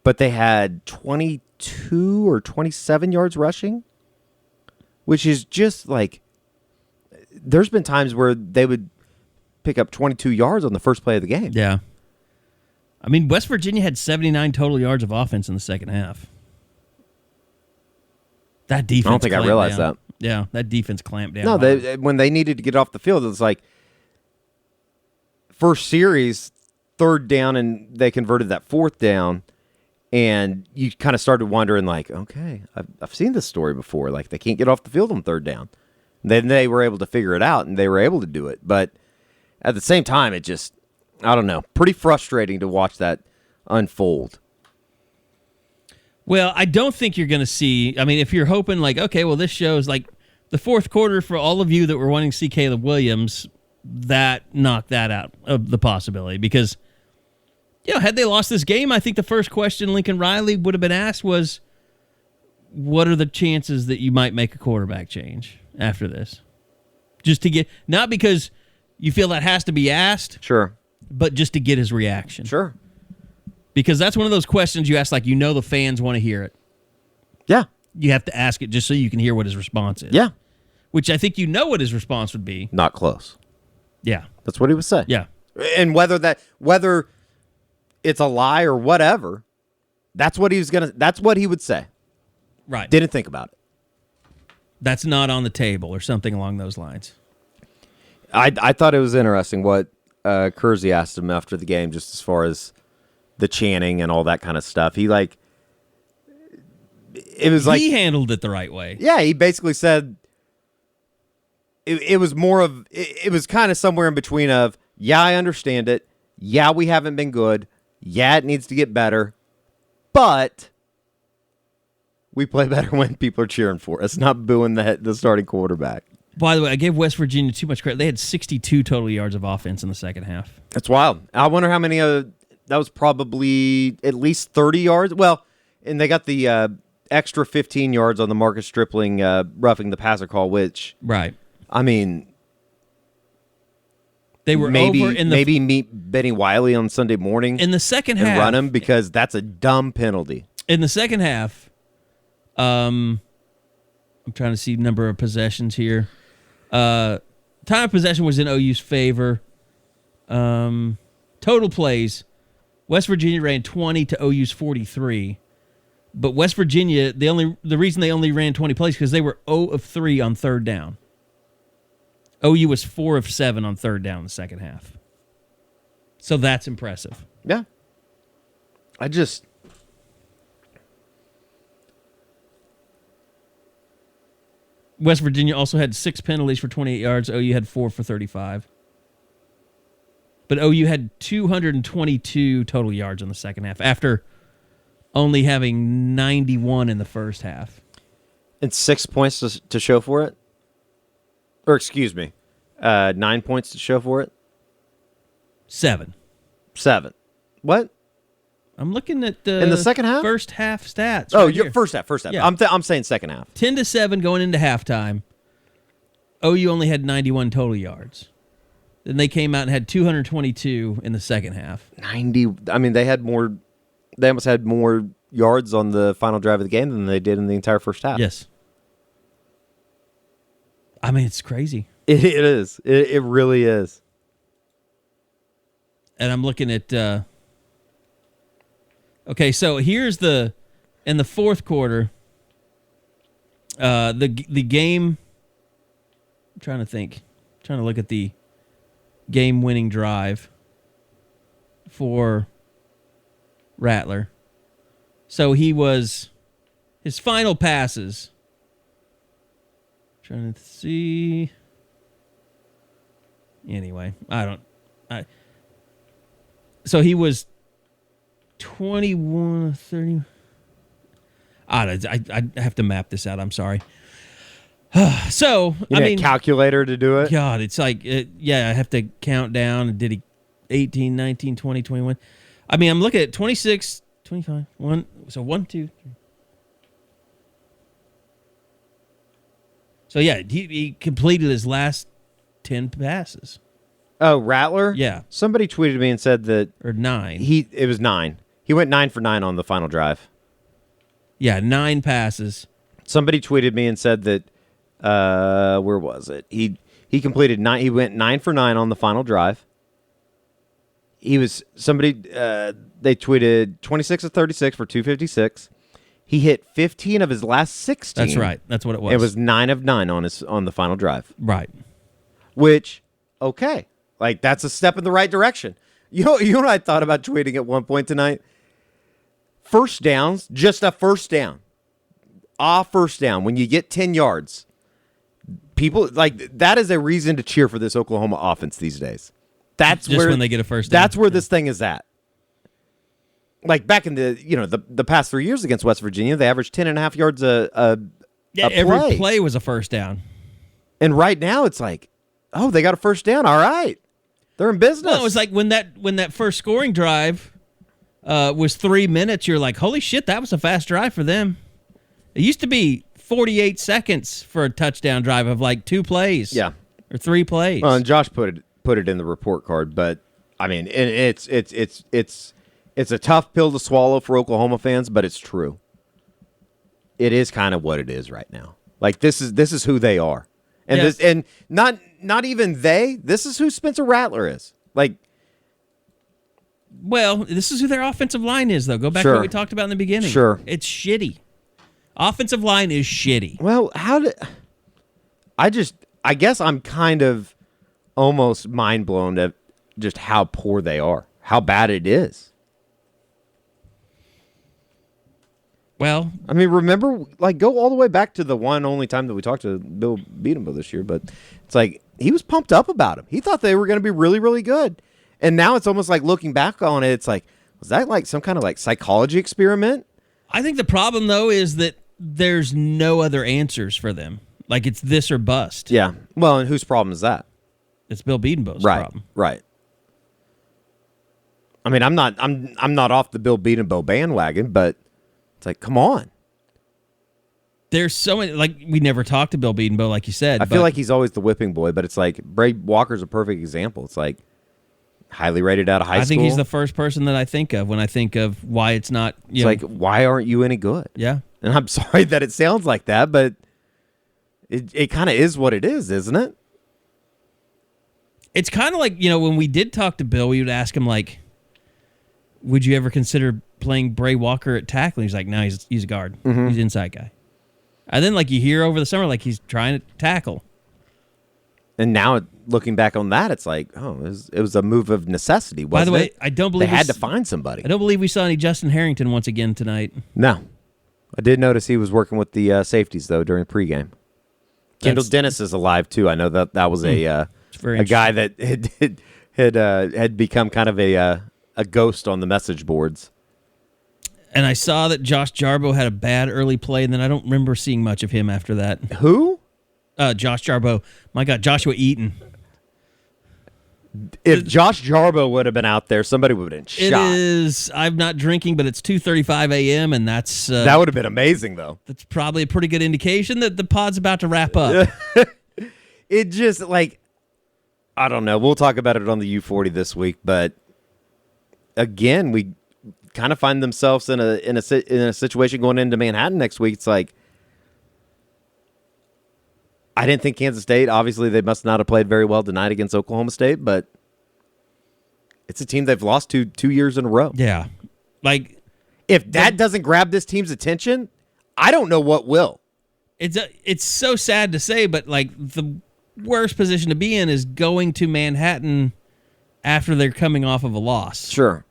but they had 22 or 27 yards rushing, which is just like there's been times where they would pick up 22 yards on the first play of the game. Yeah. I mean, West Virginia had 79 total yards of offense in the second half. That defense. I don't think I realized that. Yeah, that defense clamped down. No, when they needed to get off the field, it was like first series, third down, and they converted that fourth down, and you kind of started wondering, like, okay, I've seen this story before. Like, they can't get off the field on third down. Then they were able to figure it out, and they were able to do it. But at the same time, it just, I don't know, pretty frustrating to watch that unfold. Well, I don't think you're going to see, I mean, if you're hoping like, okay, well, this shows like the fourth quarter for all of you that were wanting to see Caleb Williams, that knocked that out of the possibility because, had they lost this game, I think the first question Lincoln Riley would have been asked was, what are the chances that you might make a quarterback change after this? Just to get, not because you feel that has to be asked. Sure. But just to get his reaction. Sure. Because that's one of those questions you ask like the fans want to hear it. Yeah. You have to ask it just so you can hear what his response is. Yeah. Which I think what his response would be. Not close. Yeah. That's what he would say. Yeah. And whether it's a lie or whatever, that's what he would say. Right. Didn't think about it. That's not on the table or something along those lines. I thought it was interesting what Kersey asked him after the game, just as far as the chanting and all that kind of stuff. He handled it the right way. Yeah, he basically said it was more of it was kind of somewhere in between of, yeah, I understand it. Yeah, we haven't been good. Yeah, it needs to get better. But we play better when people are cheering for us, not booing the starting quarterback. By the way, I gave West Virginia too much credit. They had 62 total yards of offense in the second half. That's wild. I wonder how many that was probably at least 30 yards. Well, and they got the extra 15 yards on the Marcus Stripling roughing the passer call, which, right. I mean, they were maybe over maybe meet Benny Wiley on Sunday morning in the second half and run him because that's a dumb penalty. In the second half, I'm trying to see number of possessions here. Time of possession was in OU's favor. Total plays, West Virginia ran 20 to OU's 43. But West Virginia, the reason they only ran 20 plays because they were 0 of 3 on third down. OU was 4 of 7 on third down in the second half. So that's impressive. Yeah. West Virginia also had 6 penalties for 28 yards. OU had 4 for 35. But OU had 222 total yards in the second half after only having 91 in the first half. And 6 points to show for it? Or excuse me, 9 points to show for it? 7. What? I'm looking at in the second half? First half stats. Oh, right here. first half. Yeah. I'm saying second half. 10-7 going into halftime. OU only had 91 total yards. Then they came out and had 222 in the second half. 90. I mean, they almost had more yards on the final drive of the game than they did in the entire first half. Yes. I mean, it's crazy. It is. It really is. And I'm looking at okay, so here's in the fourth quarter, the game. I'm trying to think. I'm trying to look at the game-winning drive for Rattler. So his final passes. Trying to see. Anyway, so he was 21, 30. I have to map this out. I'm sorry. So, You need a calculator to do it? God, it's like, I have to count down. Did he 18, 19, 20, 21? I mean, I'm looking at 26, 25, 1. So 1, 2, 3. So, yeah, he completed his last 10 passes. Oh, Rattler? Yeah. Somebody tweeted me and said that... Or 9. It was 9. He went 9 for 9 on the final drive. Yeah, 9 passes. Somebody tweeted me and said that... where was it? He completed 9. He went 9 for 9 on the final drive. He was... they tweeted 26 of 36 for 256. He hit 15 of his last 16. That's right. That's what it was. It was 9 of 9 on the final drive. Right. Which, okay. Like, that's a step in the right direction. You know what I thought about tweeting at one point tonight? First downs, just a first down. First down. When you get 10 yards, people, like, that is a reason to cheer for this Oklahoma offense these days. That's just where, when they get a first down. That's where this thing is at. Like, back in the past 3 years against West Virginia, they averaged 10.5 yards a every play was a first down. And right now, it's like, oh, they got a first down. All right. They're in business. Well, it was like when that first scoring drive was 3 minutes, you're like, holy shit, that was a fast drive for them. It used to be 48 seconds for a touchdown drive of like 2 plays. Yeah. Or 3 plays. Well, and Josh put it in the report card, but I mean, it's a tough pill to swallow for Oklahoma fans, but it's true. It is kind of what it is right now. Like, this is who they are. And yes. and not even they. This is who Spencer Rattler is. Like, well, this is who their offensive line is, though. Go back to what we talked about in the beginning. Sure, it's shitty. Offensive line is shitty. Well, I guess I'm kind of almost mind blown at just how poor they are, how bad it is. Well, I mean, remember, like, go all the way back to the one only time that we talked to Bill Beatenbow this year, but it's like he was pumped up about him. He thought they were going to be really, really good. And now it's almost like looking back on it, it's like, was that like some kind of like psychology experiment? I think the problem, though, is that there's no other answers for them. Like, it's this or bust. Yeah. Well, and whose problem is that? It's Bill Beatenbow's problem. Right. I mean, I'm not off the Bill Beatenbow bandwagon, but it's like, come on. There's so many, like, we never talked to Bill Beatenbow, like you said. I feel like he's always the whipping boy, but it's like Bray Walker's a perfect example. It's like highly rated out of high school. I think he's the first person that I think of when I think of why it's not, it's like, why aren't you any good? Yeah. And I'm sorry that it sounds like that, but it kind of is what it is, isn't it? It's kind of like, when we did talk to Bill, we would ask him, like, would you ever consider playing Bray Walker at tackle? He's like, no, he's a guard. Mm-hmm. He's an inside guy. And then, like, you hear over the summer, like, he's trying to tackle. And now, looking back on that, it's like, oh, it was a move of necessity, wasn't it? By the way, I don't believe they had to find somebody. I don't believe we saw any Justin Harrington once again tonight. No. I did notice he was working with the safeties, though, during pregame. Kendall Dennis is alive too. I know that was a guy that had become kind of a ghost on the message boards. And I saw that Josh Jarbo had a bad early play, and then I don't remember seeing much of him after that. Who? Josh Jarbo. My God, Joshua Eaton. If Josh Jarbo would have been out there, somebody would have been shot. It is. I'm not drinking, but it's 2:35 a.m., and that's... that would have been amazing, though. That's probably a pretty good indication that the pod's about to wrap up. It just, I don't know. We'll talk about it on the U40 this week, but again, we kind of find themselves in a situation going into Manhattan next week. It's like, I didn't think Kansas State, obviously they must not have played very well tonight against Oklahoma State, but it's a team they've lost to 2 years in a row. Yeah. If that doesn't grab this team's attention, I don't know what will. It's so sad to say, but the worst position to be in is going to Manhattan after they're coming off of a loss. Sure.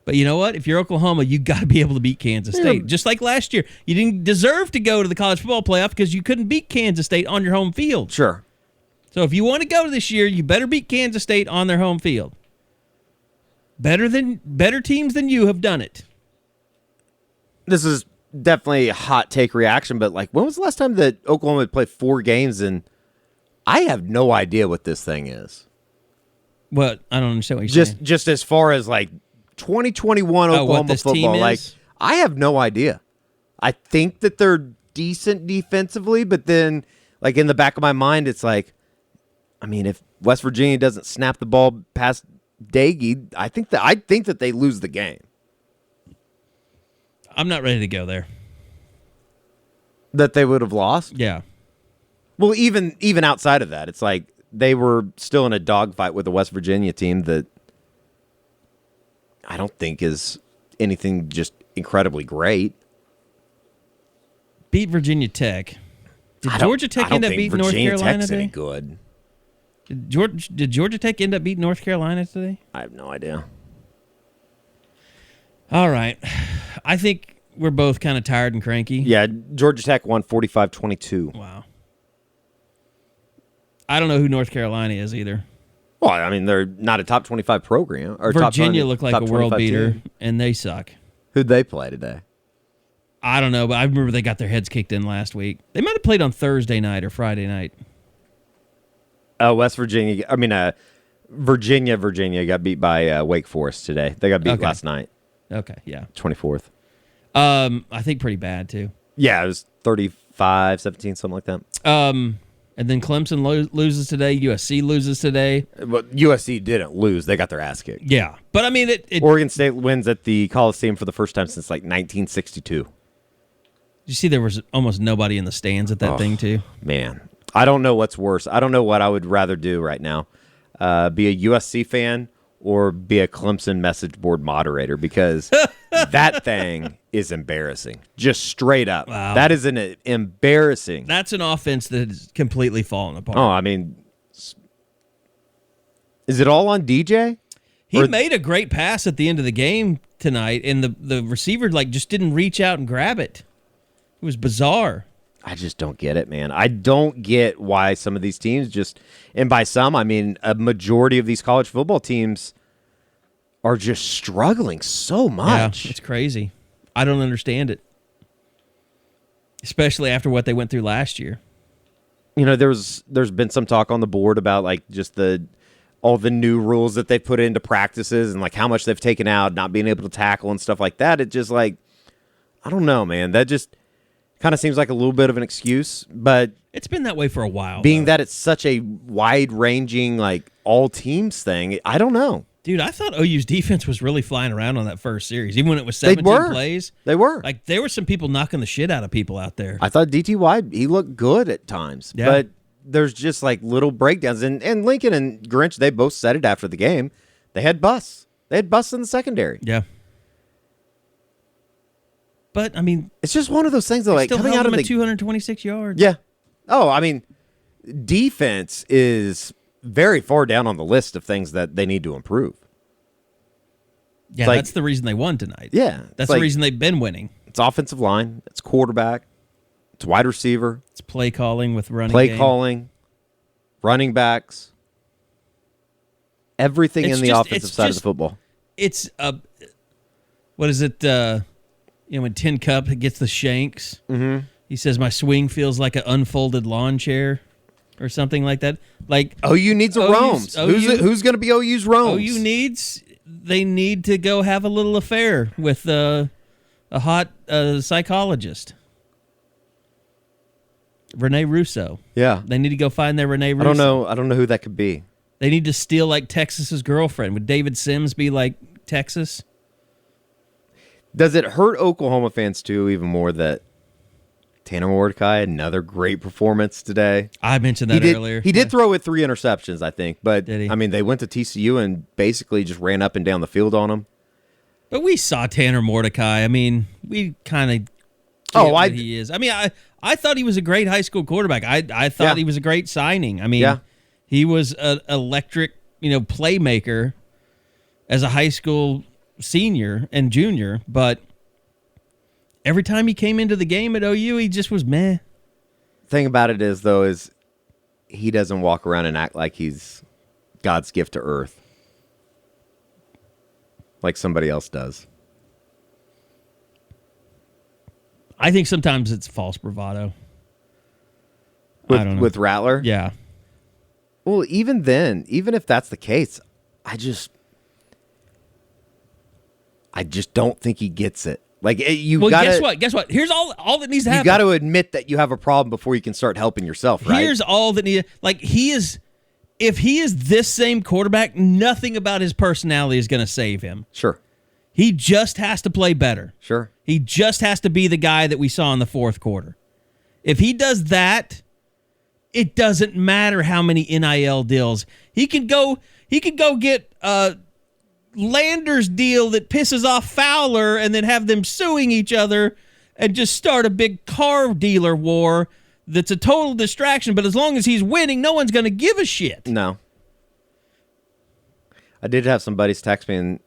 But you know what? If you're Oklahoma, you got to be able to beat Kansas State. Just like last year. You didn't deserve to go to the college football playoff because you couldn't beat Kansas State on your home field. Sure. So if you want to go this year, you better beat Kansas State on their home field. Better teams than you have done it. This is definitely a hot take reaction, but when was the last time that Oklahoma had played 4 games? And I have no idea what this thing is. What? I don't understand what you're saying. Just as far as 2021 Oklahoma football, I have no idea. I think that they're decent defensively, but then in the back of my mind, it's if West Virginia doesn't snap the ball past Daggy, I think that they lose the game. I'm not ready to go there. That they would have lost? Yeah. Well, even outside of that, it's they were still in a dogfight with the West Virginia team that I don't think is anything just incredibly great. Beat Virginia Tech. Did Georgia Tech end up beating North Carolina Tech's today? Any good. Did Georgia Tech end up beating North Carolina today? I have no idea. All right. I think we're both kind of tired and cranky. Yeah, Georgia Tech won 45-22. Wow. I don't know who North Carolina is either. Well, they're not a top 25 program. Or Virginia looked like a world beater, and they suck. Who'd they play today? I don't know, but I remember they got their heads kicked in last week. They might have played on Thursday night or Friday night. West Virginia. Virginia got beat by Wake Forest today. They got beat last night. Okay, yeah. 24th. I think pretty bad, too. Yeah, it was 35-17, something like that. And then Clemson loses today. USC loses today. But USC didn't lose. They got their ass kicked. Yeah. But, Oregon State wins at the Coliseum for the first time since 1962. You see there was almost nobody in the stands at that thing, too? Man. I don't know what's worse. I don't know what I would rather do right now. Be a USC fan or be a Clemson message board moderator, because that thing is embarrassing. Just straight up. Wow. That is an embarrassing. That's an offense that has completely fallen apart. Oh, is it all on DJ? He made a great pass at the end of the game tonight, and the receiver just didn't reach out and grab it. It was bizarre. I just don't get it, man. I don't get why some of these teams and by some, a majority of these college football teams are just struggling so much. Yeah, it's crazy. I don't understand it. Especially after what they went through last year. There's been some talk on the board about just all the new rules that they put into practices and how much they've taken out, not being able to tackle and stuff like that. It just I don't know, man. That just kind of seems like a little bit of an excuse, but it's been that way for a while. Being that it's such a wide-ranging all teams thing, I don't know. Dude, I thought OU's defense was really flying around on that first series, even when it was 17 plays. They were. There were some people knocking the shit out of people out there. I thought DTY, he looked good at times, but there's just little breakdowns. And Lincoln and Grinch, they both said it after the game. They had busts. They had busts in the secondary. Yeah. But, it's just one of those things that, still coming out of the 226 yards. Yeah. Oh, defense is very far down on the list of things that they need to improve. Yeah, that's the reason they won tonight. Yeah. That's the reason they've been winning. It's offensive line. It's quarterback. It's wide receiver. It's play calling with running Play game. calling. Running backs. Everything in the offensive side of the football. It's what is it? When Tin Cup gets the shanks, he says my swing feels like an unfolded lawn chair, or something like that. Like OU needs a Romes. Who's going to be OU's Romes? They need to go have a little affair with a hot psychologist, Rene Russo. Yeah, they need to go find their Rene Russo. I don't know who that could be. They need to steal like Texas's girlfriend. Would David Sims be like Texas? Does it hurt Oklahoma fans too even more that Tanner Mordecai, another great performance today? I mentioned that earlier. He did throw with 3 interceptions, I think, but Did he? I mean they went to TCU and basically just ran up and down the field on him. But we saw Tanner Mordecai. I mean, we kind of what he is. I mean, I thought he was a great high school quarterback. I thought he was a great signing. I mean, he was an electric, playmaker as a high school senior and junior, but every time he came into the game at OU, he just was meh. Thing about it is he doesn't walk around and act like he's God's gift to earth like somebody else does. I think sometimes it's false bravado. I don't know. With Rattler? Yeah. Well, even then, even if that's the case, I just don't think he gets it. Like guess what? Here's all that needs to happen. You got to admit that you have a problem before you can start helping yourself, right? Here's all that needs. Like if he is this same quarterback, nothing about his personality is going to save him. Sure. He just has to play better. Sure. He just has to be the guy that we saw in the fourth quarter. If he does that, it doesn't matter how many NIL deals. He could go get Lander's deal that pisses off Fowler and then have them suing each other and just start a big car dealer war that's a total distraction. But as long as he's winning, no one's going to give a shit. No. I did have some buddies text me, and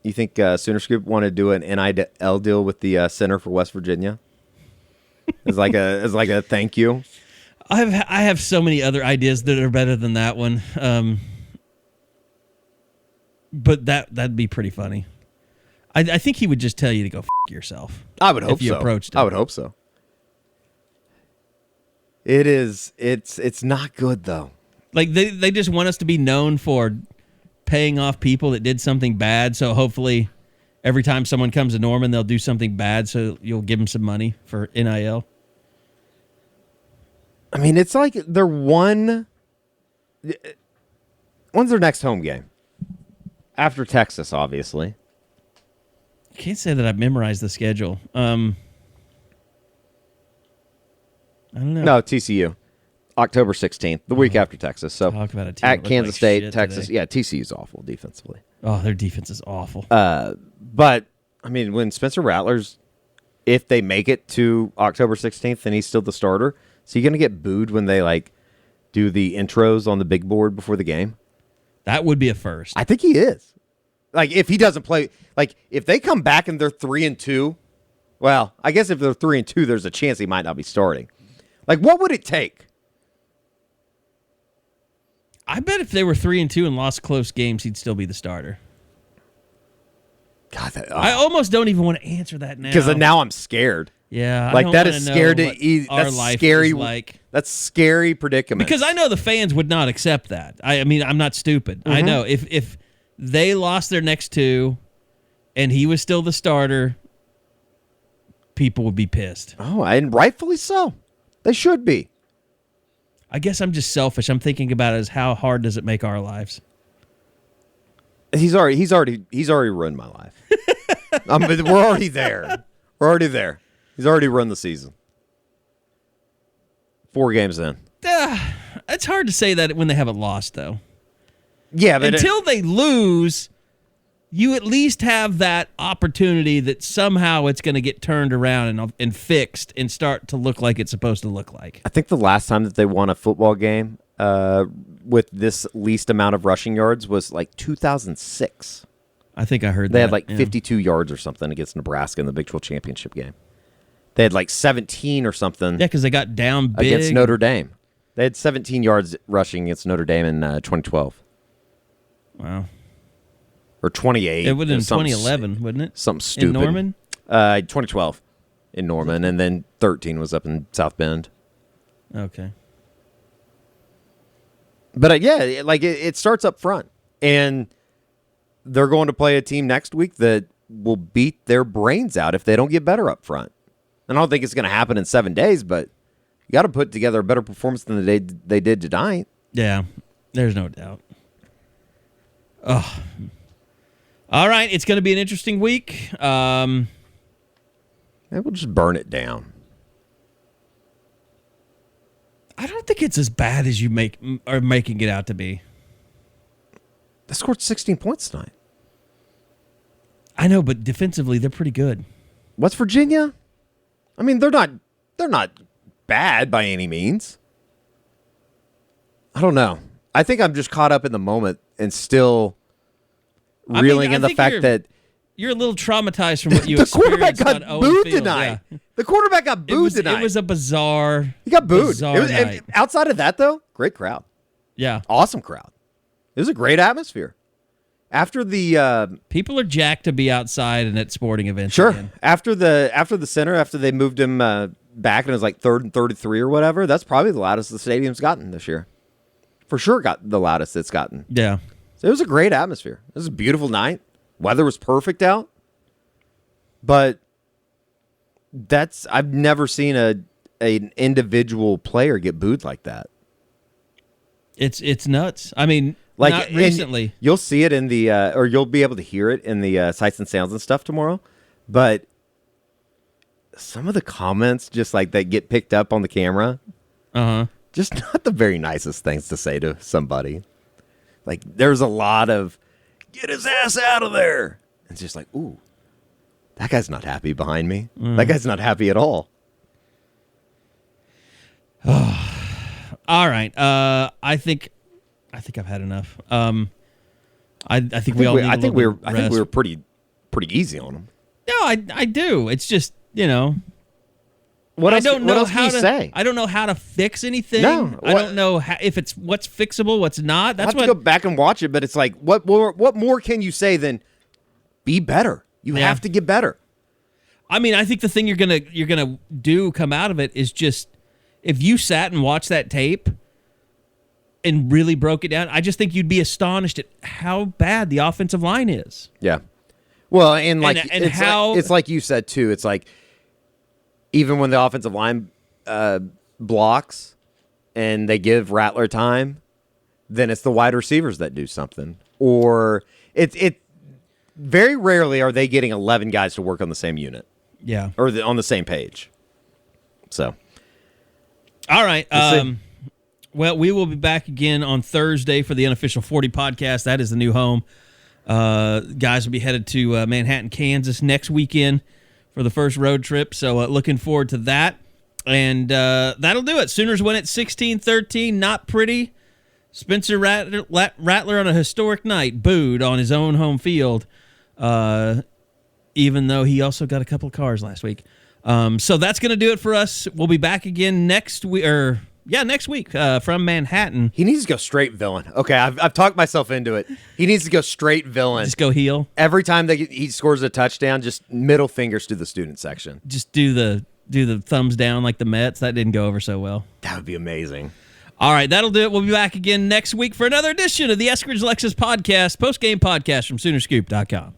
you think Sooner Scoop want to do an NIL deal with the Center for West Virginia? As like a thank you. I have so many other ideas that are better than that one. But that'd be pretty funny. I think he would just tell you to go f*** yourself. I would hope if you so. Approached him. I would hope so. It's not good though. Like they just want us to be known for paying off people that did something bad. So hopefully every time someone comes to Norman, they'll do something bad. So you'll give them some money for NIL. I mean, it's like when's their next home game? After Texas, obviously. I can't say that I've memorized the schedule. I don't know. No, TCU. October 16th, the week after Texas. So Talk about a team at that Kansas looked State, like shit Texas. today. Yeah, TCU's awful defensively. Oh, their defense is awful. But, I mean, when Spencer Rattler's, if they make it to October 16th, then he's still the starter. So you're going to get booed when they, do the intros on the big board before the game? That would be a first. I think he is. If he doesn't play, if they come back and they're 3-2, well, I guess if they're 3-2, there's a chance he might not be starting. What would it take? I bet if they were 3-2 and lost close games, he'd still be the starter. God, I almost don't even want to answer that now. Because now I'm scared. Yeah, I don't that wanna is know scared to what eat. our That's life scary. is like. That's scary predicament. Because I know the fans would not accept that. I mean, I'm not stupid. I know if they lost their next two, and he was still the starter, people would be pissed. Oh, and rightfully so. They should be. I guess I'm just selfish. I'm thinking about it as how hard does it make our lives? He's already ruined my life. We're already there. We're already there. He's already run the season. 4 games in. It's hard to say that when they haven't lost, though. Yeah, but until they lose, you at least have that opportunity that somehow it's going to get turned around and fixed and start to look like it's supposed to look like. I think the last time that they won a football game with this least amount of rushing yards was 2006. I think I heard they that. They had 52 yards or something against Nebraska in the Big 12 championship game. They had like 17 or something. Yeah, because they got down big. Against Notre Dame. They had 17 yards rushing against Notre Dame in 2012. Wow. Or 28. It would have been 2011, wouldn't it? Something stupid. In Norman? 2012 in Norman, and then 13 was up in South Bend. Okay. But yeah, like it starts up front, and they're going to play a team next week that will beat their brains out if they don't get better up front. And I don't think it's going to happen in 7 days, but you got to put together a better performance than they did tonight. Yeah, there's no doubt. Oh. All right, it's going to be an interesting week. Maybe we'll just burn it down. I don't think it's as bad as you are making it out to be. They scored 16 points tonight. I know, but defensively they're pretty good. West Virginia? I mean, they're not bad by any means. I don't know. I think I'm just caught up in the moment and still reeling in the fact that you're a little traumatized from what you the quarterback experienced got on booed Owen Field. tonight. Yeah. The quarterback got booed tonight. It was a bizarre. He got booed. Bizarre night. Outside of that, though, great crowd. Yeah, Awesome crowd. It was a great atmosphere. After the people are jacked to be outside and at sporting events. sure Again. after the center, after they moved him back and it was like 3rd and 33 or whatever, that's probably the loudest the stadium's gotten this year. For sure, got the loudest it's gotten. Yeah. So it was a great atmosphere. It was a beautiful night. Weather was perfect out. But I've never seen an individual player get booed like that. It's nuts. I mean, Like not recently. You'll see it in the or you'll be able to hear it in the sights and sounds and stuff tomorrow. But some of the comments just like that get picked up on the camera. Just not the very nicest things to say to somebody. Like there's a lot of get his ass out of there. It's just like, ooh, that guy's not happy behind me. That guy's not happy at all. All right. I think I've had enough. I think we all. I think we were pretty easy on him. No, I do. It's just What else? I don't know what else how can to you say? I don't know how to fix anything. No, I don't know if it's what's fixable, what's not. That's I'll have to go back and watch it, but it's like, what more can you say than be better? You have to get better. I mean, I think the thing you're gonna do come out of it is just if you sat and watched that tape and really broke it down, I just think you'd be astonished at how bad the offensive line is. Yeah. Well, and like and how it's like you said too. It's like even when the offensive line blocks and they give Rattler time, then it's the wide receivers that do something. Or it very rarely are they getting 11 guys to work on the same unit. Yeah. Or on the same page. So. All right. Well, we will be back again on Thursday for the Unofficial 40 podcast. That is the new home. Guys will be headed to Manhattan, Kansas next weekend for the first road trip. So looking forward to that. And that'll do it. Sooners win at 16-13. Not pretty. Spencer Rattler on a historic night, booed on his own home field, even though he also got a couple of cars last week. So that's going to do it for us. We'll be back again next week. Next week from Manhattan. He needs to go straight villain. Okay, I've talked myself into it. He needs to go straight villain. Just go heel. Every time he scores a touchdown, just middle fingers to the student section. Just do the thumbs down like the Mets. That didn't go over so well. That would be amazing. All right, that'll do it. We'll be back again next week for another edition of the Eskridge Lexus Podcast, post-game podcast from Soonerscoop.com.